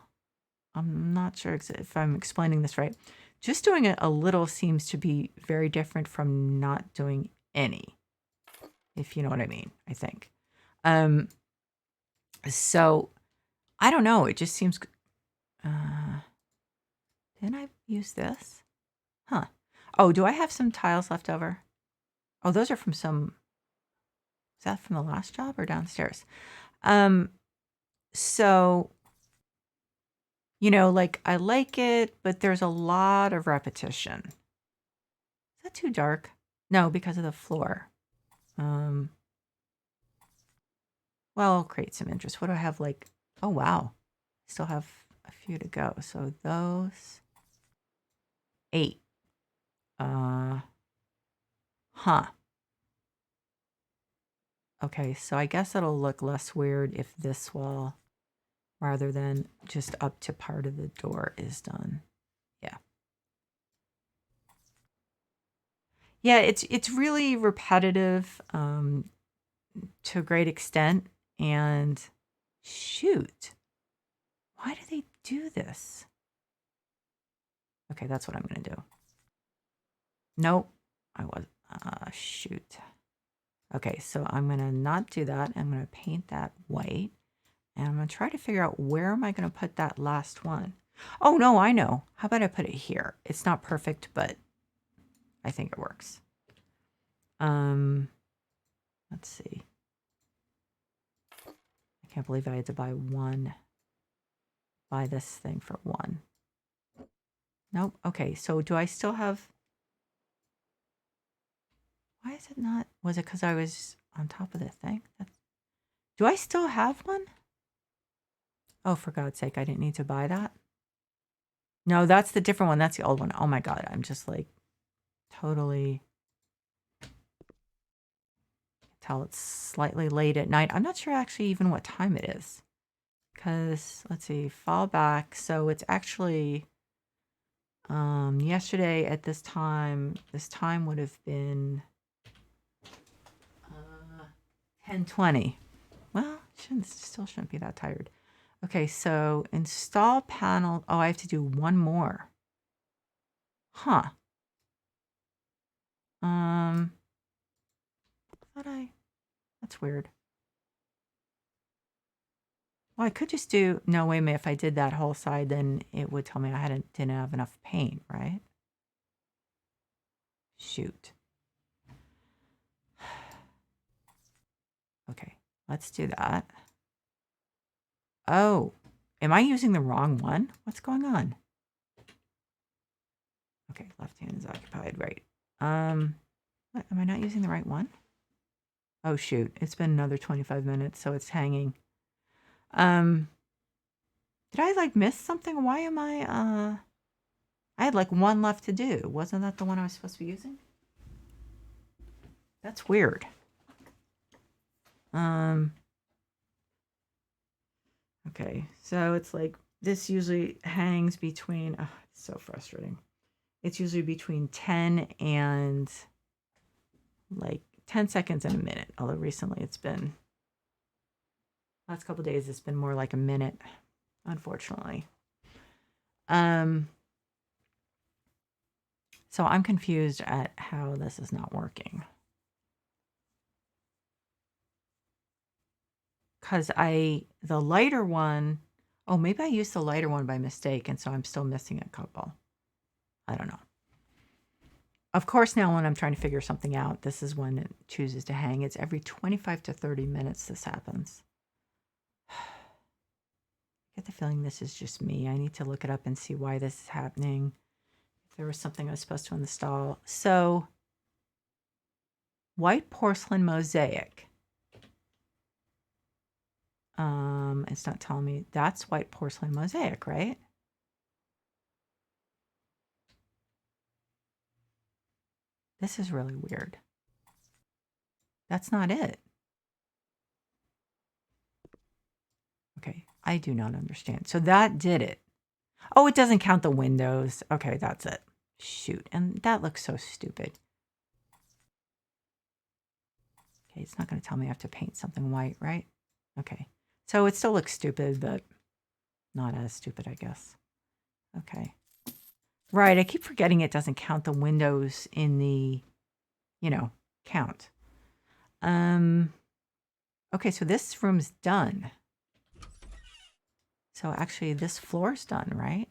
I'm not sure if I'm explaining this right, just doing a little seems to be very different from not doing any, if you know what I mean, I think. So I don't know, it just seems, didn't I use this? Huh. Oh, do I have some tiles left over? Oh, those are from some, is that from the last job or downstairs? So, you know, like I like it, but there's a lot of repetition. Is that too dark? No, because of the floor. Well, I'll create some interest. What do I have? Like, oh, wow. Still have a few to go. So those 8. Huh. Okay, so I guess it'll look less weird if this wall, rather than just up to part of the door, is done. Yeah. Yeah, it's really repetitive to a great extent. And shoot, why do they do this? Okay, that's what I'm going to do. Nope, I was, shoot. Okay, so I'm going to not do that. I'm going to paint that white. And I'm going to try to figure out where am I going to put that last one. Oh, no, I know. How about I put it here? It's not perfect, but I think it works. Let's see. I can't believe I had to buy this thing for one. Nope. Okay, so do I still have... Why is it not... Was it because I was on top of the thing? Do I still have one? Oh, for God's sake, I didn't need to buy that. No, that's the different one. That's the old one. Oh my God, I'm just like totally... Tell it's slightly late at night. I'm not sure actually even what time it is. Because, let's see, fall back. So it's actually... yesterday at this time would have been 10:20. Well, still shouldn't be that tired. Okay, so install panel. Oh, I have to do one more. Huh. That's weird. Well, I could just do, no, wait a minute. If I did that whole side, then it would tell me I didn't have enough paint, right? Shoot. Okay, let's do that. Oh, am I using the wrong one? What's going on? Okay, left hand is occupied, right. What, am I not using the right one? Oh shoot, it's been another 25 minutes, so it's hanging. Did I like miss something? Why am I had like one left to do. Wasn't that the one I was supposed to be using? That's weird. Okay, so it's like this usually hangs between, oh, it's so frustrating. It's usually between 10 and like 10 seconds and a minute. Although recently it's been, last couple of days, it's been more like a minute, unfortunately. So I'm confused at how this is not working. Because the lighter one, oh, maybe I used the lighter one by mistake, and so I'm still missing a couple. I don't know. Of course, now when I'm trying to figure something out, this is when it chooses to hang. It's every 25 to 30 minutes this happens. I get the feeling this is just me. I need to look it up and see why this is happening. If there was something I was supposed to install. So, white porcelain mosaic. It's not telling me. That's white porcelain mosaic, right? This is really weird. That's not it. Okay, I do not understand. So that did it. Oh, it doesn't count the windows. Okay, that's it. Shoot, and that looks so stupid. Okay, it's not going to tell me I have to paint something white, right? Okay, so it still looks stupid, but not as stupid, I guess. Okay. Right, I keep forgetting it doesn't count the windows in the, count. Okay, so this room's done. So actually this floor's done, right?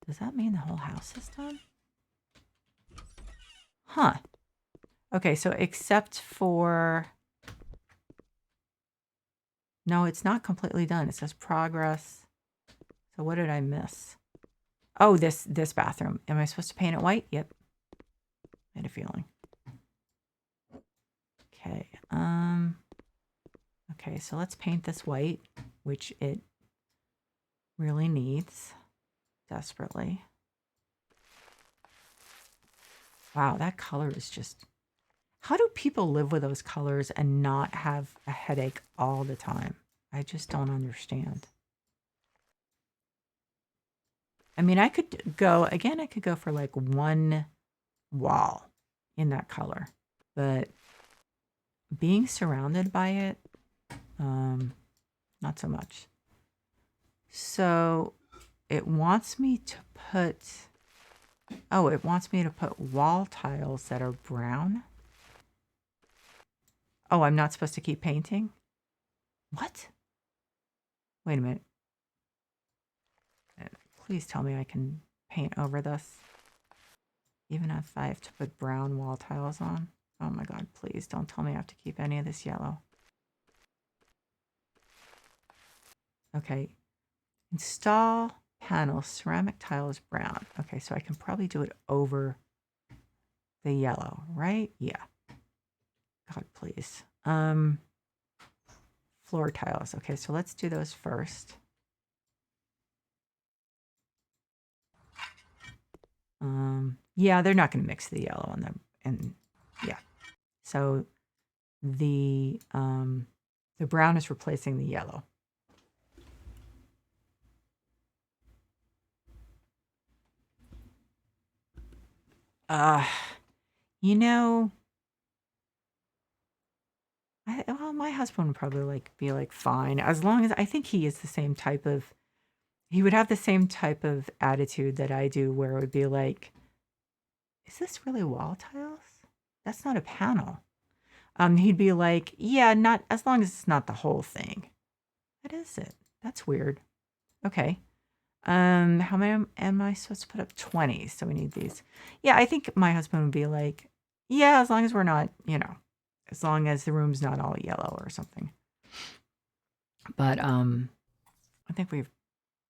Does that mean the whole house is done? Huh. Okay, so except for... No, it's not completely done. It says progress. So what did I miss? Oh, this bathroom. Am I supposed to paint it white? Yep. I had a feeling. Okay. Okay, so let's paint this white, which it really needs desperately. Wow, that color is just... How do people live with those colors and not have a headache all the time? I just don't understand. I mean, I could go for like one wall in that color. But being surrounded by it, not so much. So it wants me to put, it wants me to put wall tiles that are brown. Oh, I'm not supposed to keep painting? What? Wait a minute. Please tell me I can paint over this. Even if I have to put brown wall tiles on. Oh my God, please don't tell me I have to keep any of this yellow. Okay. Install panel, ceramic tile is brown. Okay, so I can probably do it over the yellow, right? Yeah. God, please. Floor tiles. Okay, so let's do those first. Yeah, they're not going to mix the yellow and yeah. So the brown is replacing the yellow. You know, well, my husband would probably be fine, as long as I think he is the same type of, he would have the same type of attitude that I do, where it would be like, is this really wall tiles? That's not a panel. He'd be like, yeah, not as long as it's not the whole thing. What is it? That's weird. Okay. How many am I supposed to put up? 20. So we need these. Yeah, I think my husband would be like, yeah, as long as we're not, as long as the room's not all yellow or something. But I think we have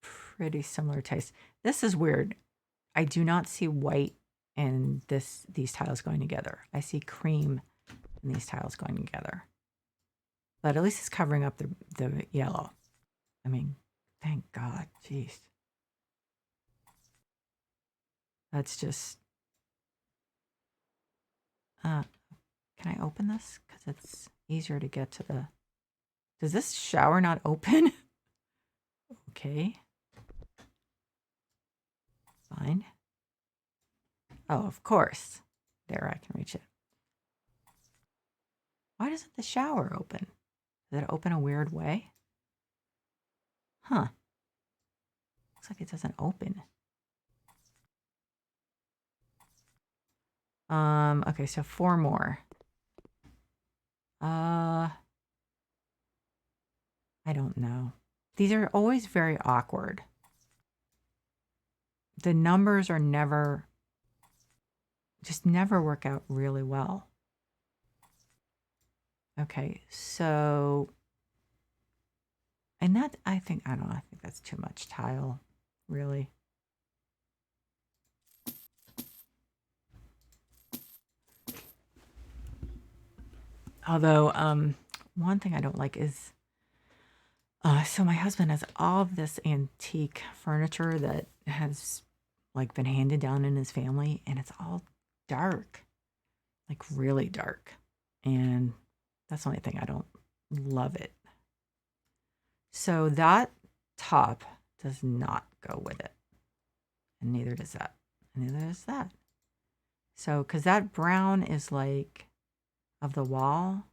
pretty similar tastes. This is weird. I do not see white and these tiles going together. I see cream and these tiles going together. But at least it's covering up the yellow. I mean, thank God. Jeez. That's just... can I open this? Because it's easier to get to the... Does this shower not open? Okay. Fine. Oh, of course. There, I can reach it. Why doesn't the shower open? Does it open a weird way? Huh. Looks like it doesn't open. Okay, so 4 more. I don't know. These are always very awkward. The numbers are never work out really well. Okay, so, and that, I think that's too much tile, really. Although, one thing I don't like is, so my husband has all of this antique furniture that has been handed down in his family, and it's all dark, really dark. And that's the only thing I don't love it. So that top does not go with it. And neither does that. And neither does that. So, because that brown is of the wall,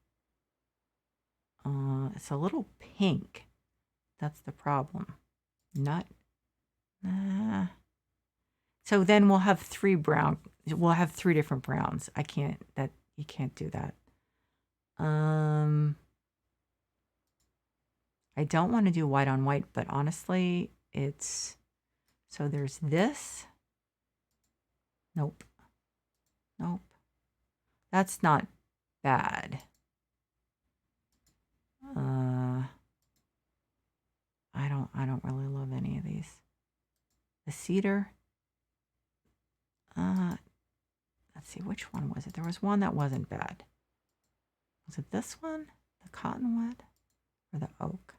it's a little pink. That's the problem. Not, So then we'll have 3 brown. We'll have 3 different browns. You can't do that. I don't want to do white on white, but honestly, so there's this. Nope. That's not bad. I don't really love any of these. The cedar. Let's see, which one was it? There was one that wasn't bad. Was it this one? The cottonwood or the oak?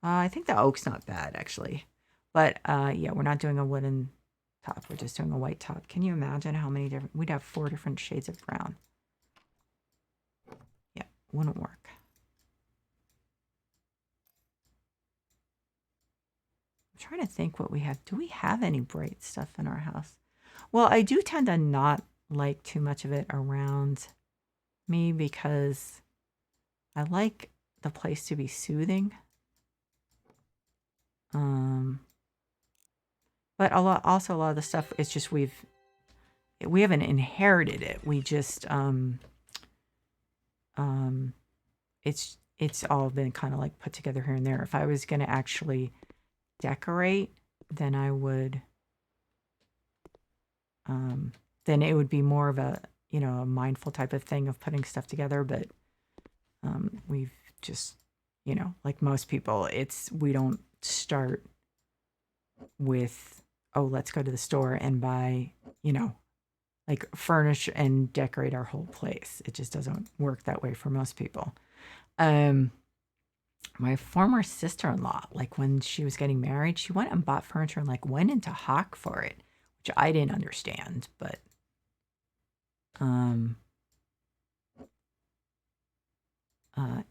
I think the oak's not bad, actually. But yeah, we're not doing a wooden top. We're just doing a white top. Can you imagine how many different... We'd have 4 different shades of brown. Yeah, wouldn't work. I'm trying to think what we have. Do we have any bright stuff in our house? Well, I do tend to not like too much of it around me because I like the place to be soothing. But a lot of the stuff is just we haven't inherited it. We just it's all been kind of like put together here and there. If I was going to actually decorate, then I would then it would be more of a, you know, a mindful type of thing of putting stuff together. But we've just, you know, like most people, we don't start with, oh, let's go to the store and buy, you know, like furnish and decorate our whole place. It just doesn't work that way for most people. My former sister-in-law, like when she was getting married, she went and bought furniture and like went into hock for it, which I didn't understand, but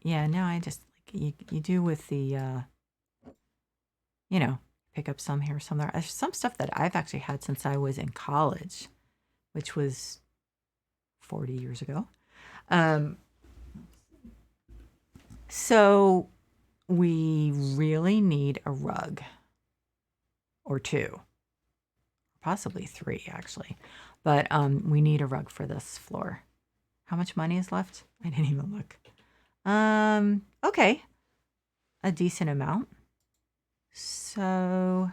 yeah, no, I just like you do with the you know, pick up some here, some there. There's some stuff that I've actually had since I was in college, which was 40 years ago. So we really need a rug or two, possibly three actually, but we need a rug for this floor. How much money is left? I didn't even look. Okay, a decent amount. So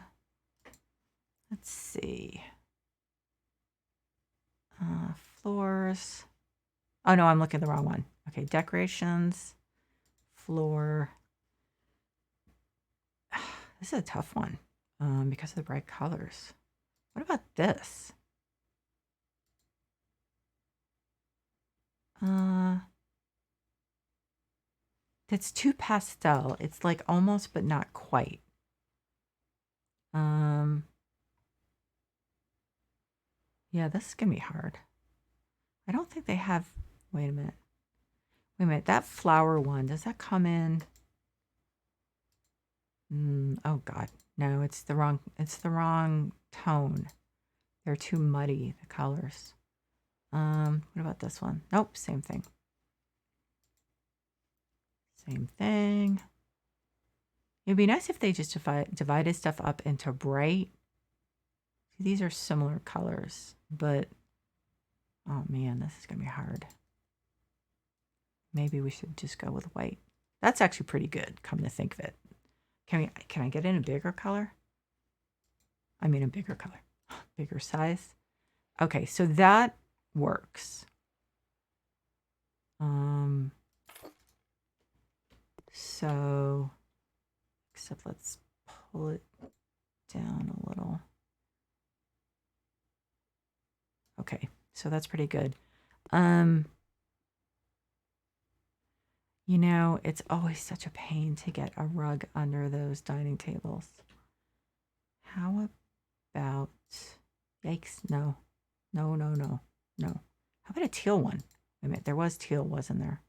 let's see. Floors. Oh no, I'm looking at the wrong one. Okay, decorations, floor. This is a tough one because of the bright colors. What about this? It's too pastel. It's like almost, but not quite. Yeah, this is gonna be hard. I don't think they have. Wait a minute. That flower one, does that come in? Oh God, no, it's the wrong tone. They're too muddy, the colors. What about this one? Nope, same thing. Same thing. It'd be nice if they just divided stuff up into bright. These are similar colors, but oh man, this is gonna be hard. Maybe we should just go with white. That's actually pretty good, come to think of it. Can I get in a bigger color? I mean a bigger color. Bigger size. Okay, so that works. So except let's pull it down a little. Okay, so that's pretty good. You know, it's always such a pain to get a rug under those dining tables. How about, yikes, no. How about a teal one? Wait a minute, there was teal, wasn't there?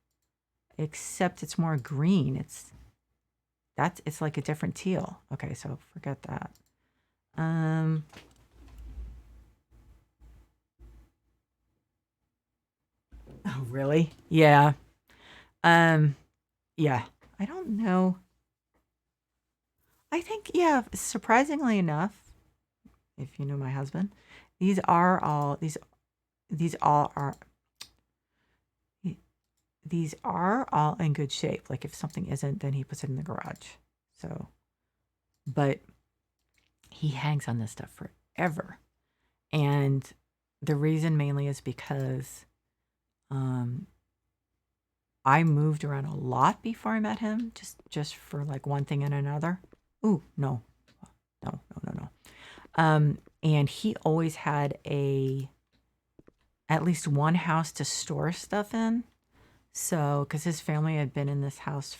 Except it's more green. It's like a different teal. Okay, so forget that. Oh, really? Yeah. Yeah. I don't know. I think, yeah, surprisingly enough, if you know my husband, these are all in good shape. Like if something isn't, then he puts it in the garage. So, but he hangs on this stuff forever. And the reason mainly is because I moved around a lot before I met him, just for like one thing and another. Ooh, no. And he always had at least one house to store stuff in. So, because his family had been in this house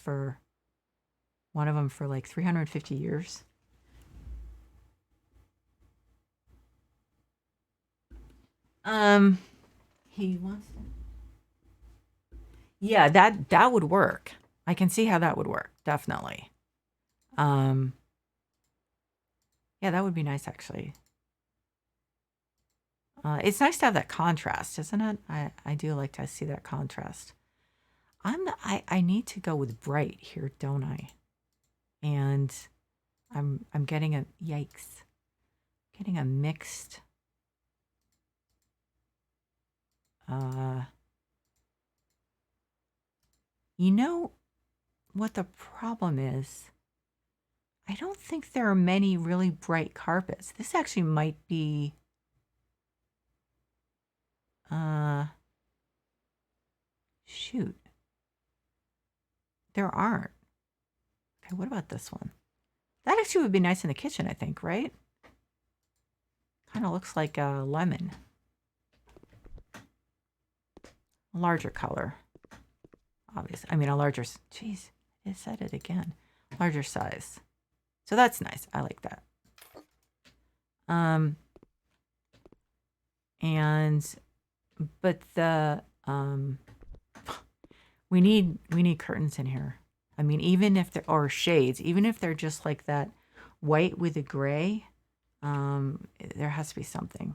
one of them for like 350 years. He wants to. Yeah, that would work. I can see how that would work, definitely. Yeah, that would be nice actually. It's nice to have that contrast, isn't it? I do like to see that contrast. I need to go with bright here, don't I? And I'm getting a yikes. Getting a mixed you know what the problem is? I don't think there are many really bright carpets. This actually might be shoot. There aren't. Okay, what about this one? That actually would be nice in the kitchen, I think, right? Kind of looks like a lemon. A larger color. Obviously. I mean, a larger, jeez, I said it again. Larger size. So that's nice. I like that. But the, we need curtains in here. I mean, even if they're, or shades, even if they're just like that white with a gray, there has to be something.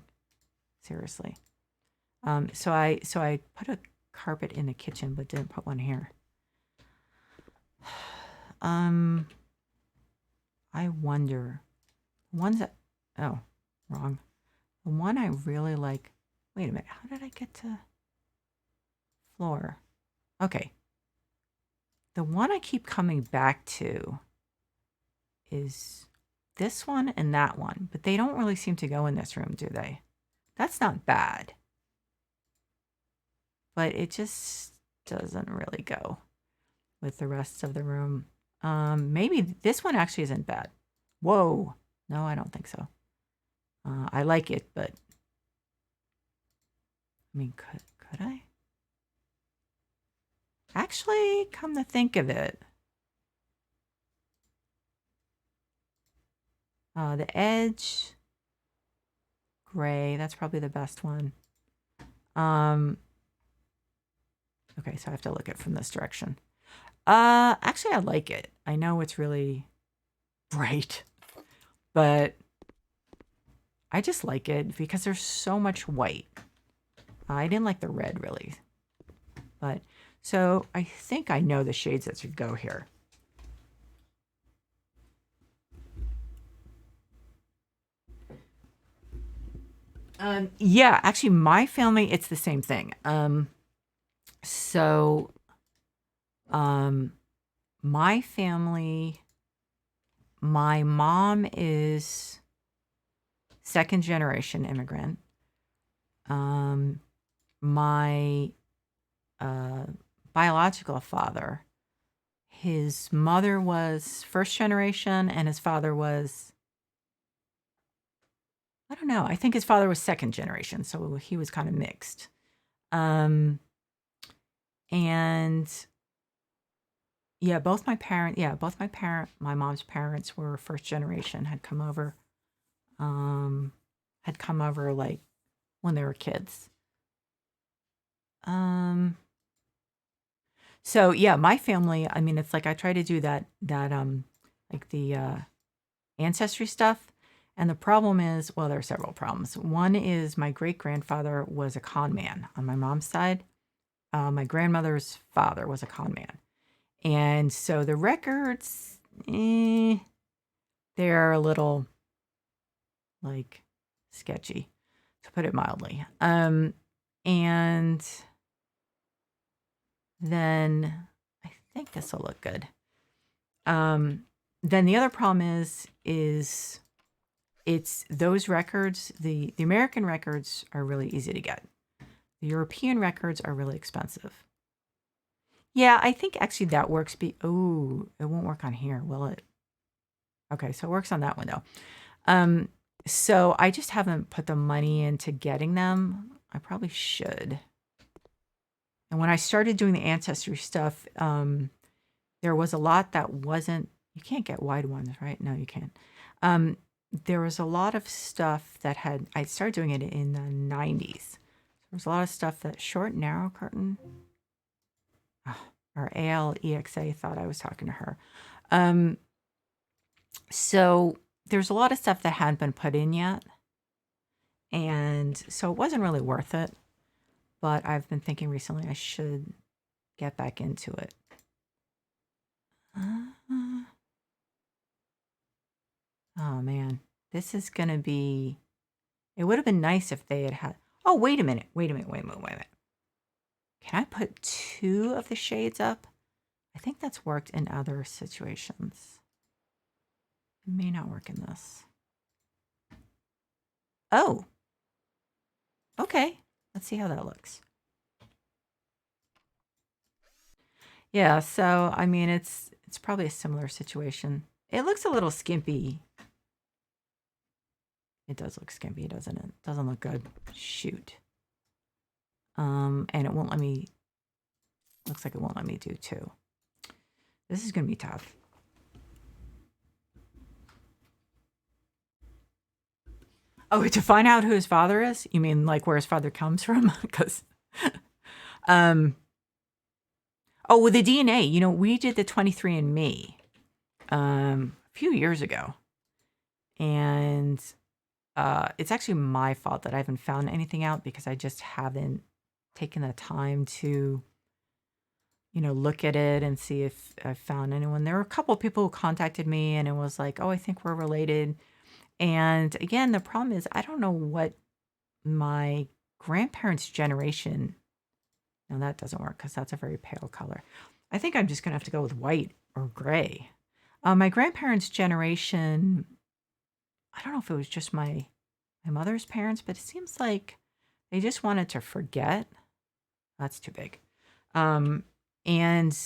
Seriously. So I put a carpet in the kitchen, but didn't put one here. I wonder, ones that, oh, wrong. The one I really like, wait a minute, how did I get to floor? Okay. The one I keep coming back to is this one and that one, but they don't really seem to go in this room, do they? That's not bad. But it just doesn't really go with the rest of the room. Maybe this one actually isn't bad. Whoa. No, I don't think so. I like it, but I mean, could I? Actually, come to think of it, the edge gray, that's probably the best one. Okay, so I have to look at it from this direction. Actually, I like it. I know it's really bright, but I just like it because there's so much white. I didn't like the red really, but so I think I know the shades that should go here. Yeah, actually my family, it's the same thing. My family, my mom is second generation immigrant. My biological father, his mother was first generation and his father was, I don't know, I think his father was second generation, so he was kind of mixed. And yeah, my mom's parents were first generation, had come over like when they were kids. So yeah, my family, I mean, it's like I try to do that like the ancestry stuff. And the problem is, well, there are several problems. One is my great-grandfather was a con man on my mom's side. My grandmother's father was a con man. And so the records, they're a little, like, sketchy, to put it mildly. And then I think this will look good. Then the other problem is it's those records, the American records are really easy to get. The European records are really expensive. Yeah, I think actually that works. Oh, it won't work on here, will it? Okay, so it works on that one though. So I just haven't put the money into getting them. I probably should. And when I started doing the ancestry stuff, there was a lot that wasn't, you can't get wide ones, right? No, you can't. There was a lot of stuff that I started doing it in the 90s. There was a lot of stuff that short, narrow curtain, or ALEXA thought I was talking to her. So there's a lot of stuff that hadn't been put in yet. And so it wasn't really worth it. But I've been thinking recently I should get back into it. Oh man, this is going to be, it would have been nice if they had, oh, wait a minute. Can I put 2 of the shades up? I think that's worked in other situations. It may not work in this. Oh, okay. Let's see how that looks. Yeah, so I mean, it's probably a similar situation. It looks a little skimpy. It does look skimpy, doesn't it? Doesn't look good. Shoot. And it won't let me, looks like it won't let me do 2. This is going to be tough. Oh, to find out who his father is? You mean like where his father comes from? Because, oh, with the DNA, you know, we did the 23andMe a few years ago. And it's actually my fault that I haven't found anything out because I just haven't taken the time to, you know, look at it and see if I found anyone. There were a couple of people who contacted me and it was like, oh, I think we're related. And again, the problem is I don't know what my grandparents' generation, no, that doesn't work because that's a very pale color. I think I'm just going to have to go with white or gray. My grandparents' generation, I don't know if it was just my mother's parents, but it seems like they just wanted to forget. That's too big. And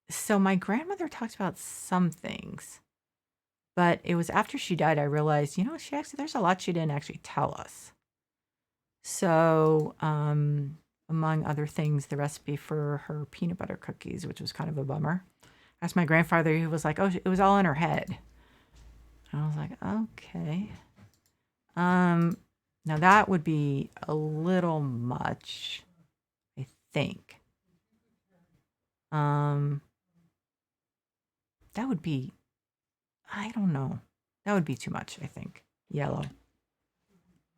so my grandmother talked about some things, but it was after she died, I realized, you know, there's a lot she didn't actually tell us. So, among other things, the recipe for her peanut butter cookies, which was kind of a bummer. Asked my grandfather, he was like, oh, it was all in her head. And I was like, okay. Now that would be a little much, I think. That would be, I don't know. That would be too much, I think. Yellow.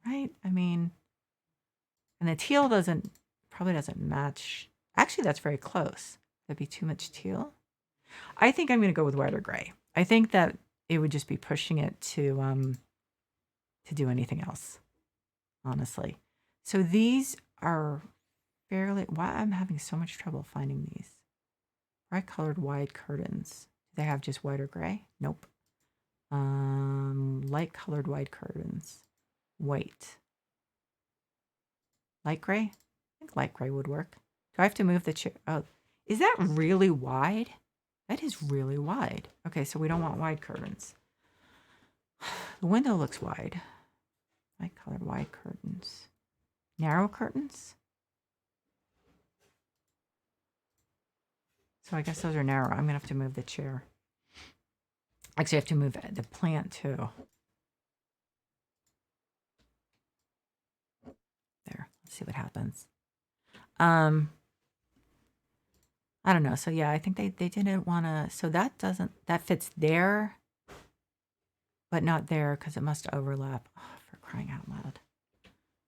Right? I mean, and the teal probably doesn't match. Actually, that's very close. That'd be too much teal. I think I'm going to go with white or gray. I think that it would just be pushing it to do anything else, honestly. So these are fairly, why I'm having so much trouble finding these. Bright colored wide curtains. Do they have just white or gray? Nope. Light colored wide curtains. White. Light gray? I think light gray would work. Do I have to move the chair? Oh, is that really wide? That is really wide. Okay, so we don't want wide curtains. The window looks wide. Light colored wide curtains. Narrow curtains? So I guess those are narrow. I'm going to have to move the chair. Actually, I have to move the plant too. There. Let's see what happens. I don't know. So yeah, I think they didn't want to. So that fits there, but not there because it must overlap. Oh, for crying out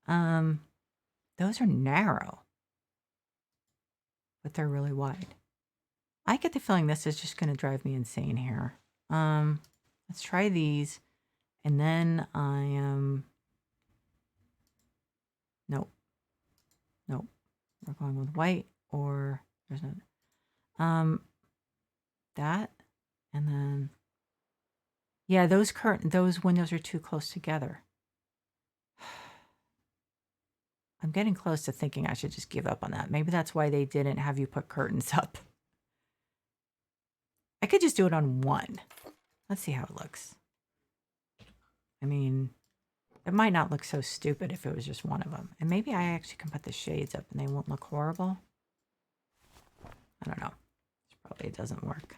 loud. Those are narrow, but they're really wide. I get the feeling this is just going to drive me insane here. Let's try these, and then I am. Nope. We're going with white, or there's no. That, and then. Yeah, those windows are too close together. I'm getting close to thinking I should just give up on that. Maybe that's why they didn't have you put curtains up. I could just do it on one. Let's see how it looks. I mean, it might not look so stupid if it was just one of them. And maybe I actually can put the shades up and they won't look horrible. I don't know. Probably it doesn't work.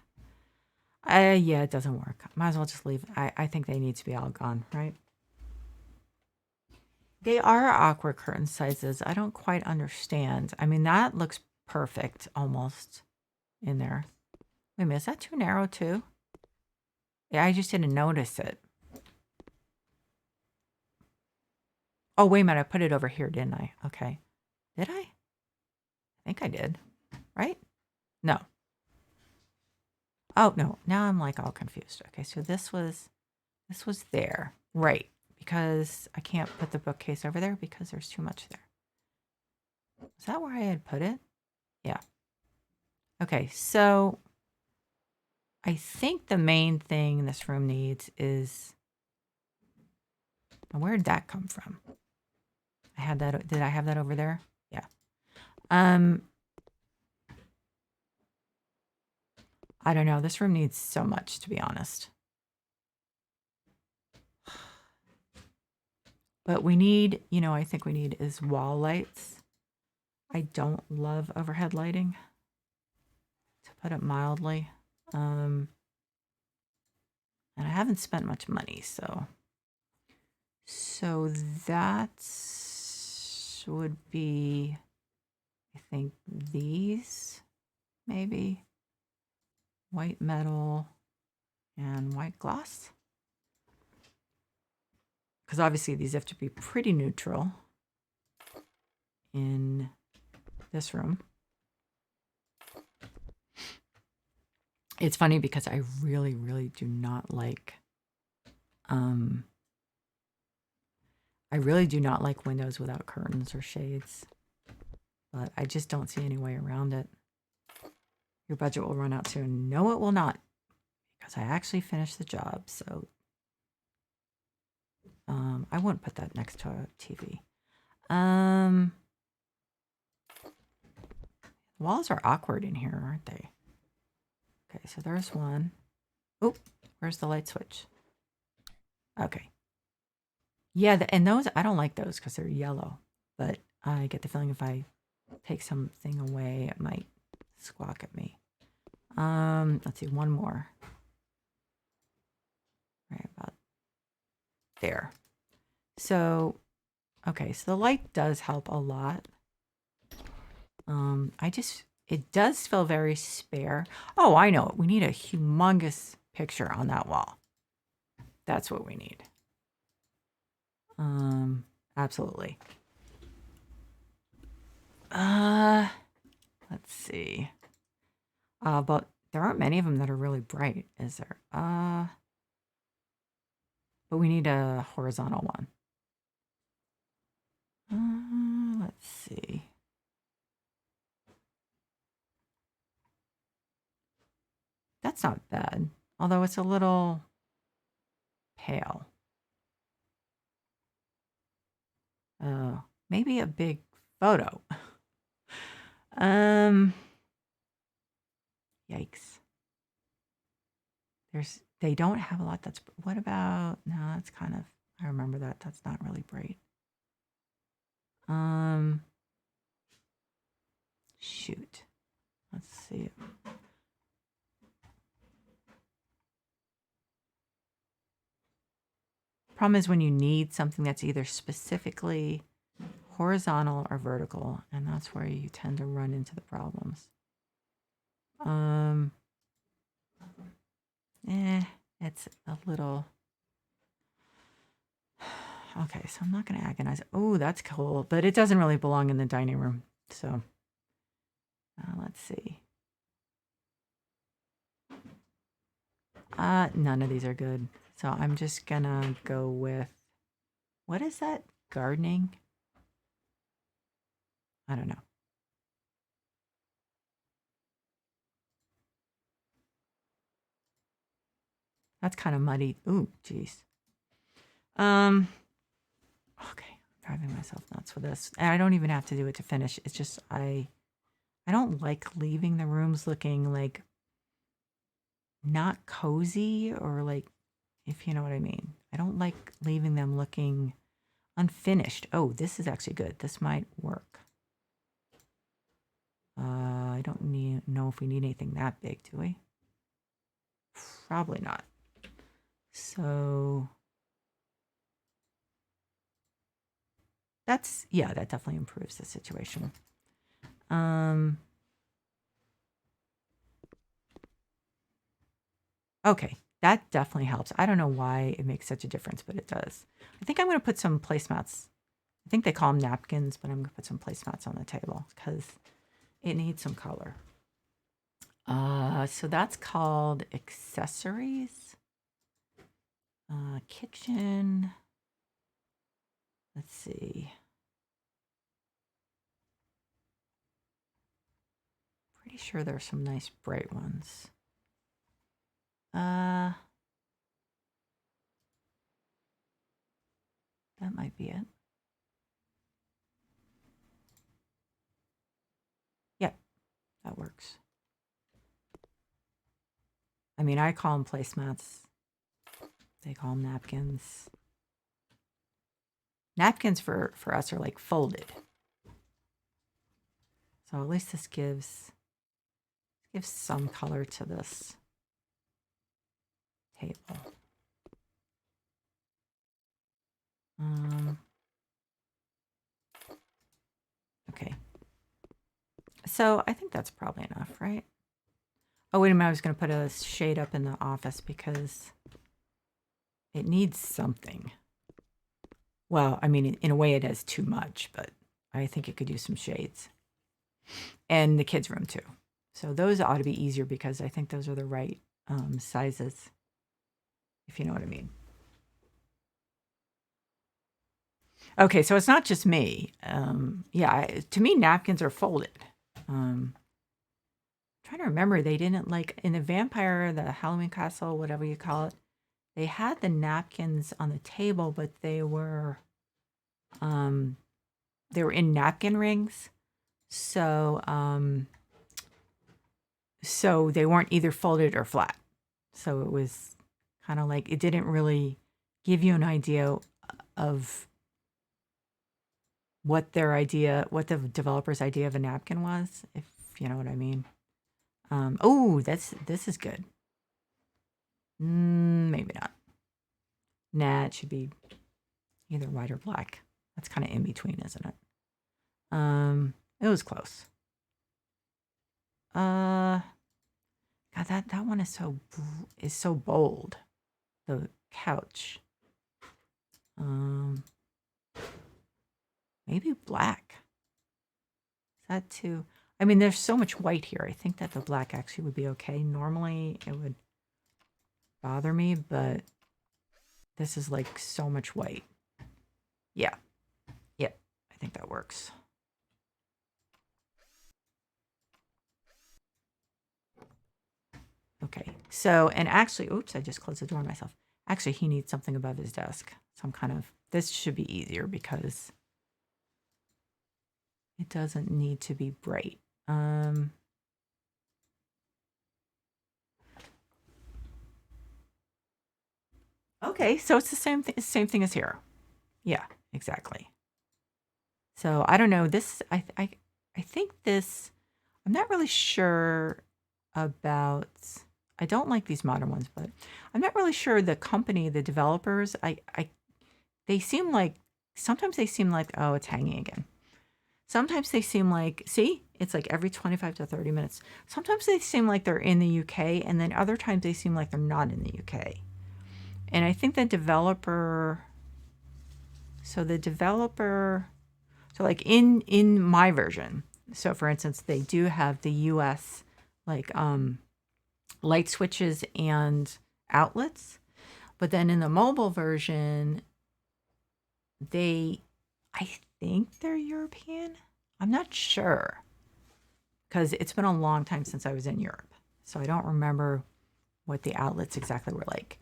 Yeah, it doesn't work. Might as well just leave. I think they need to be all gone, right? They are awkward curtain sizes. I don't quite understand. I mean, that looks perfect almost in there. Wait a minute, is that too narrow too? Yeah, I just didn't notice it. Oh, wait a minute. I put it over here, didn't I? Okay. Did I? I think I did. Right? No. Oh, no. Now I'm like all confused. Okay, so this was there. Right. Because I can't put the bookcase over there because there's too much there. Is that where I had put it? Yeah. Okay, so I think the main thing this room needs is, where did that come from? I had that, did I have that over there? Yeah. I don't know. This room needs so much, to be honest. But we need, I think we need is wall lights. I don't love overhead lighting, to put it mildly. And I haven't spent much money, so that would be, I think, these, maybe. White metal and white gloss. Because obviously these have to be pretty neutral in this room. It's funny because I really, really do not like, I really do not like windows without curtains or shades, but I just don't see any way around it. Your budget will run out soon. No, it will not, because I actually finished the job, so I wouldn't put that next to a TV. Walls are awkward in here, aren't they? Okay, so there's one. Oop, where's the light switch? Okay. Yeah, and those, I don't like those because they're yellow, but I get the feeling if I take something away, it might squawk at me. Let's see, one more. Right about there. So, okay, so the light does help a lot. It does feel very spare. Oh, I know it. We need a humongous picture on that wall. That's what we need. Absolutely. Let's see. But there aren't many of them that are really bright, is there? But we need a horizontal one. Let's see. That's not bad, although it's a little pale. Maybe a big photo. Yikes. They don't have a lot that's, what about, no, that's kind of, I remember that. That's not really bright. Shoot. Let's see. Problem is when you need something that's either specifically horizontal or vertical, and that's where you tend to run into the problems. It's a little, okay, so I'm not going to agonize. Oh, that's cool, but it doesn't really belong in the dining room. So let's see. None of these are good. So I'm just gonna go with, what is that? Gardening? I don't know. That's kind of muddy. Ooh, geez. Okay, I'm driving myself nuts with this. And I don't even have to do it to finish. It's just I don't like leaving the rooms looking like not cozy, or like, if you know what I mean. I don't like leaving them looking unfinished. Oh, this is actually good. This might work. I don't know if we need anything that big, do we? Probably not. So that's, yeah, that definitely improves the situation. Okay, that definitely helps. I don't know why it makes such a difference, but it does. I think I'm going to put some placemats I think they call them napkins, but I'm going to put some placemats on the table because it needs some color. So that's called accessories. Kitchen. Let's see. Pretty sure there's some nice bright ones. That might be it. Yep, that works. I mean, I call them placemats. They call them napkins. Napkins for us are like folded. So at least this gives some color to this table. Okay. So I think that's probably enough, right? Oh, wait a minute. I was going to put a shade up in the office because it needs something. Well, I mean, in a way it has too much, but I think it could use some shades. And the kids' room too. So those ought to be easier because I think those are the right sizes, if you know what I mean. Okay, so it's not just me. Yeah, to me, napkins are folded. Trying to remember, they didn't like in the vampire, the Halloween castle, whatever you call it. They had the napkins on the table, but they were in napkin rings. So so they weren't either folded or flat. So it was kind of like it didn't really give you an idea of what the developer's idea of a napkin was, if you know what I mean. Oh, this is good. Maybe not. Nah, it should be either white or black. That's kind of in between, isn't it? It was close. God, that one is so bold. The couch. Maybe black. Is that too? I mean, there's so much white here. I think that the black actually would be okay. Normally, it would bother me, but this is like so much white. Yeah. Yep. I think that works. Okay. So, and actually, oops, I just closed the door on myself. Actually, he needs something above his desk. So this should be easier because it doesn't need to be bright. Okay, so it's the same thing as here. Yeah, exactly. So I don't know. This I think this. I'm not really sure about. I don't like these modern ones, but I'm not really sure the company, the developers. They seem like sometimes they seem like, oh, it's hanging again. Sometimes they seem like, see, it's like every 25 to 30 minutes. Sometimes they seem like they're in the UK, and then other times they seem like they're not in the UK. And I think the developer. So like in my version. So for instance, they do have the US like light switches and outlets, but then in the mobile version, I think they're European. I'm not sure because it's been a long time since I was in Europe, so I don't remember what the outlets exactly were like.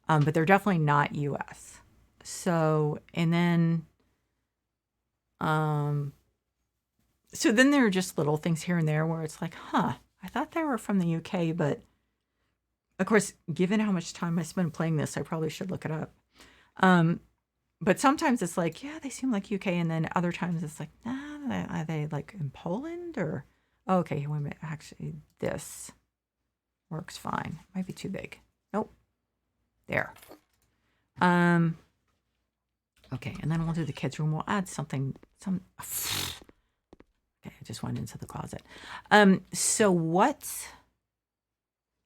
But they're definitely not US. So, and then, so then there are just little things here and there where it's like, huh, I thought they were from the UK, but of course, given how much time I spend playing this, I probably should look it up. But sometimes it's like, yeah, they seem like UK, and then other times it's like, nah, are they like in Poland or? Oh, okay, wait a minute. Actually, this works fine. Might be too big. Nope. There. Okay, and then we'll do the kids' room. We'll add something. Okay, I just went into the closet. So what?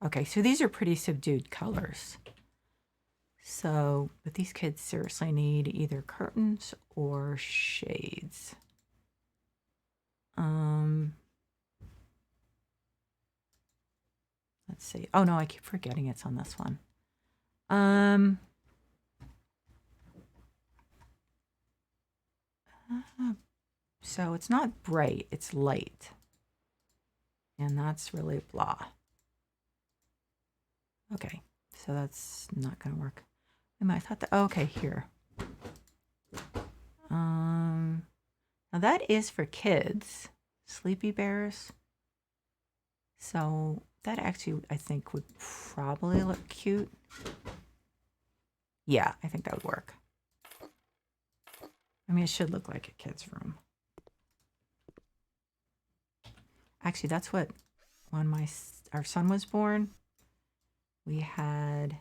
Okay, so these are pretty subdued colors. So, but these kids seriously need either curtains or shades. Let's see. Oh no, I keep forgetting it's on this one. So it's not bright, it's light. And that's really blah. Okay, so that's not gonna work. I thought that, oh, okay, here. Now that is for kids, Sleepy Bears. So that actually, I think, would probably look cute. Yeah, I think that would work. I mean, it should look like a kid's room. Actually, that's what, when our son was born, we had,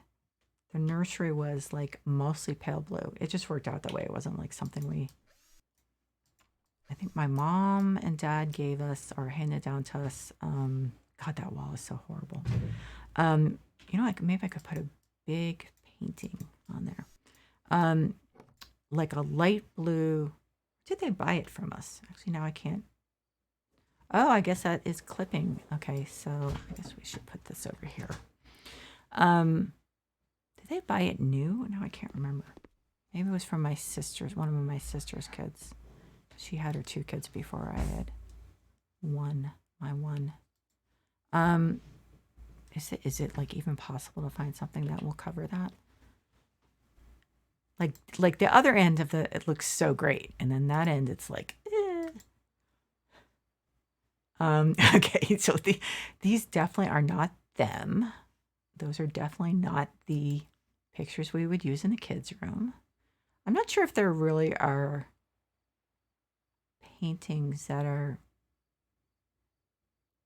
the nursery was like mostly pale blue. It just worked out that way. It wasn't like something I think my mom and dad gave us or handed down to us. God, that wall is so horrible. You know, like maybe I could put a big painting on there. Like a light blue. Did they buy it from us? Actually, now I can't. Oh, I guess that is clipping. Okay, so I guess we should put this over here. Did they buy it new? No, I can't remember. Maybe it was from my sister's, one of my sister's kids. She had her 2 kids before I had my one. Is it like even possible to find something that will cover that? Like the other end of it looks so great, and then that end it's like, eh. Okay, so these definitely are not them. Those are definitely not the pictures we would use in the kids' room. I'm not sure if there really are paintings that are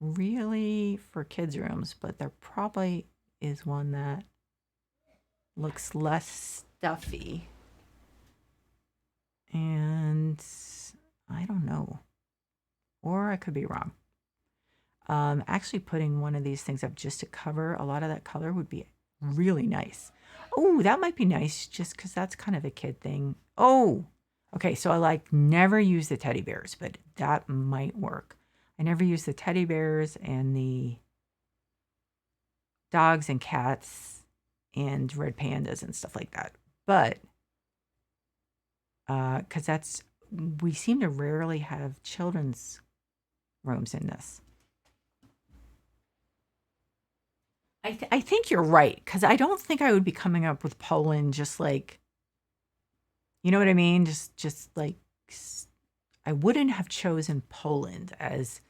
really for kids' rooms, but there probably is one that looks less stuffy. And I don't know. Or I could be wrong. Actually putting one of these things up just to cover a lot of that color would be really nice. Oh, that might be nice just because that's kind of a kid thing. Oh, okay. So I never use the teddy bears, but that might work. I never use the teddy bears and the dogs and cats and red pandas and stuff like that. But because we seem to rarely have children's rooms in this. I think you're right, because I don't think I would be coming up with Poland just like, you know what I mean? Just like, I wouldn't have chosen Poland as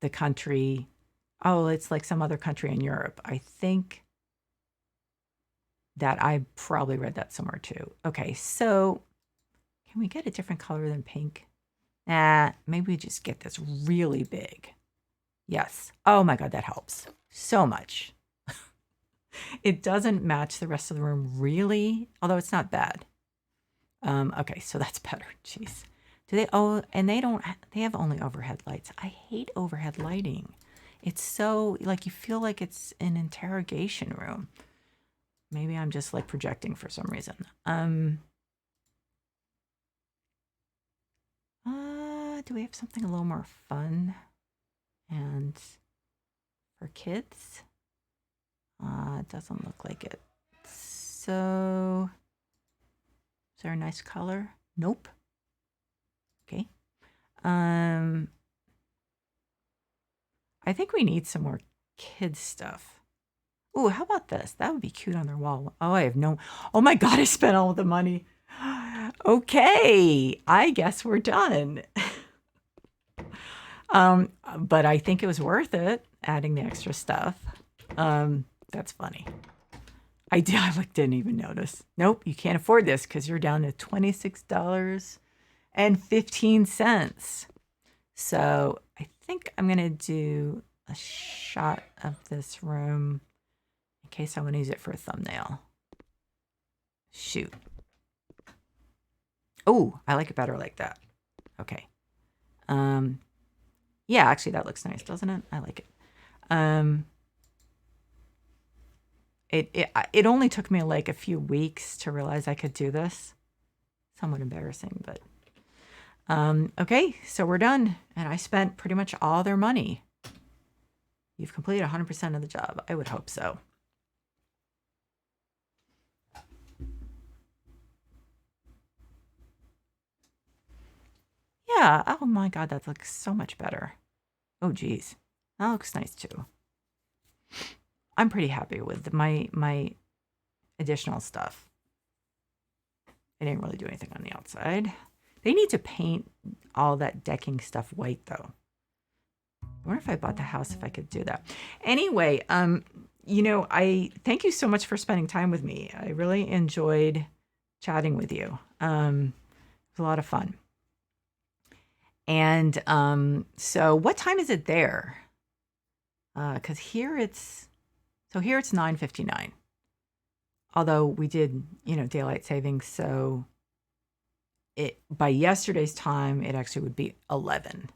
the country. Oh, it's like some other country in Europe. I think that I probably read that somewhere too. Okay, so can we get a different color than pink? Maybe we just get this really big. Yes. Oh my God, that helps so much. It doesn't match the rest of the room really, although it's not bad. Okay, so that's better. Jeez. Do they? Oh, and they have only overhead lights. I hate overhead lighting. It's so, like, you feel like it's an interrogation room. Maybe I'm just like projecting for some reason. Do we have something a little more fun and for kids? It doesn't look like it. So, is there a nice color? Nope. Okay. I think we need some more kids stuff. Ooh, how about this? That would be cute on their wall. Oh, oh my God, I spent all the money. Okay, I guess we're done. But I think it was worth it, adding the extra stuff. That's funny. I didn't even notice. Nope, you can't afford this because you're down to $26.15. So I think I'm going to do a shot of this room in case I want to use it for a thumbnail. Shoot. Oh, I like it better like that. Okay. Yeah, actually that looks nice, doesn't it? I like it. it only took me like a few weeks to realize I could do this. Somewhat embarrassing, but okay, so we're done, and I spent pretty much all their money. You've completed 100% of the job. I would hope so. Yeah. Oh my God, that looks so much better. Oh geez, that looks nice too. I'm pretty happy with my additional stuff. I didn't really do anything on the outside. They need to paint all that decking stuff white though. I wonder if I bought the house if I could do that. Anyway, I thank you so much for spending time with me. I really enjoyed chatting with you. It was a lot of fun. And so what time is it there? Because here it's 9:59. Although we did, daylight savings, so by yesterday's time it actually would be 11.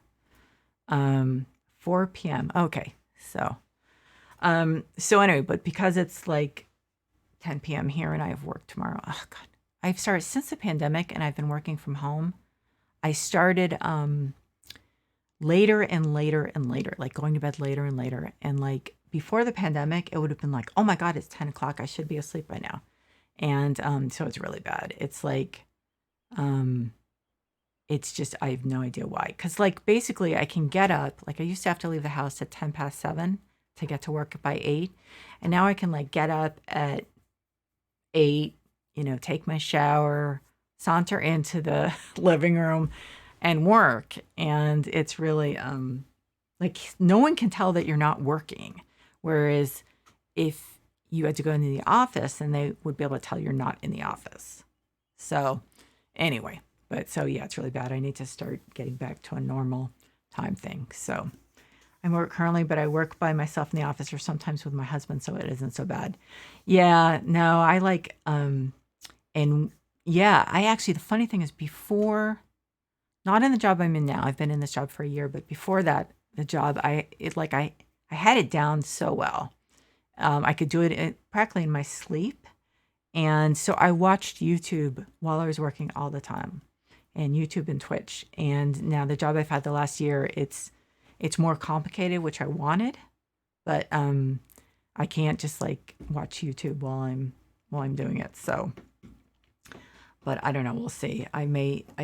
4 p.m. Okay, so anyway, but because it's like 10 p.m. here and I have work tomorrow. Oh God, I've started since the pandemic and I've been working from home. I started later and later and later, like going to bed later and later. And like before the pandemic, it would have been like, oh my God, it's 10 o'clock. I should be asleep by now. And so it's really bad. It's like, it's just, I have no idea why. Because like basically I can get up, like I used to have to leave the house at 7:10 to get to work by 8. And now I can like get up at 8, take my shower, saunter into the living room and work. And it's really like no one can tell that you're not working. Whereas if you had to go into the office, then they would be able to tell you're not in the office. So anyway, but so yeah, it's really bad. I need to start getting back to a normal time thing. So I work currently, but I work by myself in the office or sometimes with my husband, so it isn't so bad. Yeah, no, I like and yeah, I actually, the funny thing is before, not in the job I'm in now, I've been in this job for a year, but before that, the job, I had it down so well. I could do it practically in my sleep. And so I watched YouTube while I was working all the time, and YouTube and Twitch. And now the job I've had the last year, it's more complicated, which I wanted, but I can't just like watch YouTube while I'm doing it. So, but I don't know. We'll see. I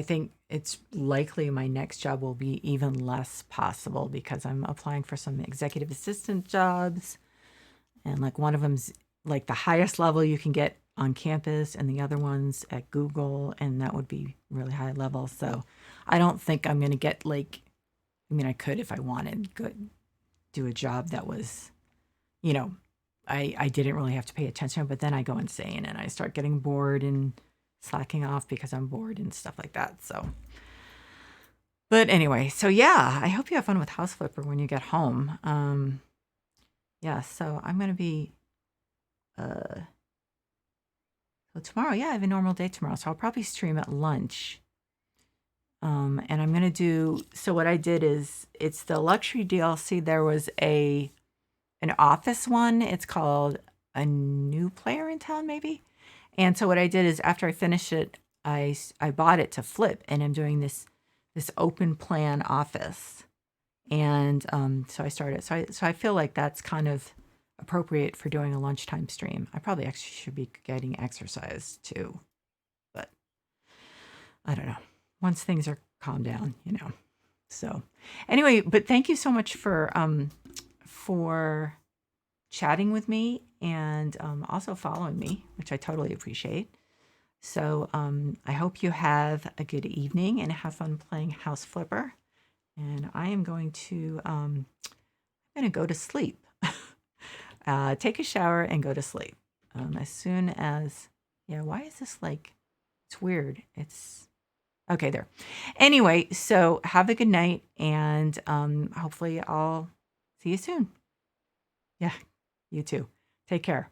think it's likely my next job will be even less possible because I'm applying for some executive assistant jobs. And like one of them's like the highest level you can get on campus and the other one's at Google. And that would be really high level. So I don't think I'm going to get like, I mean, I could if I wanted, do a job that was, I didn't really have to pay attention, but then I go insane and I start getting bored and slacking off because I'm bored and stuff like that. So, but anyway, so yeah, I hope you have fun with House Flipper when you get home. Yeah, so I'm going to be, so tomorrow, yeah, I have a normal day tomorrow. So I'll probably stream at lunch. And I'm going to do, so what I did is it's the luxury DLC. There was an office one. It's called A New Player in Town, maybe. And so what I did is after I finished it, I bought it to flip, and I'm doing this open plan office. And so I started. So I feel like that's kind of appropriate for doing a lunchtime stream. I probably actually should be getting exercise too, but I don't know. Once things are calmed down, So anyway, but thank you so much for chatting with me and also following me, which I totally appreciate. So I hope you have a good evening and have fun playing House Flipper. And I am going to go to sleep. Take a shower and go to sleep. As soon as, yeah, why is this like, it's weird. It's, okay, there. Anyway, so have a good night, and hopefully I'll see you soon. Yeah, you too. Take care.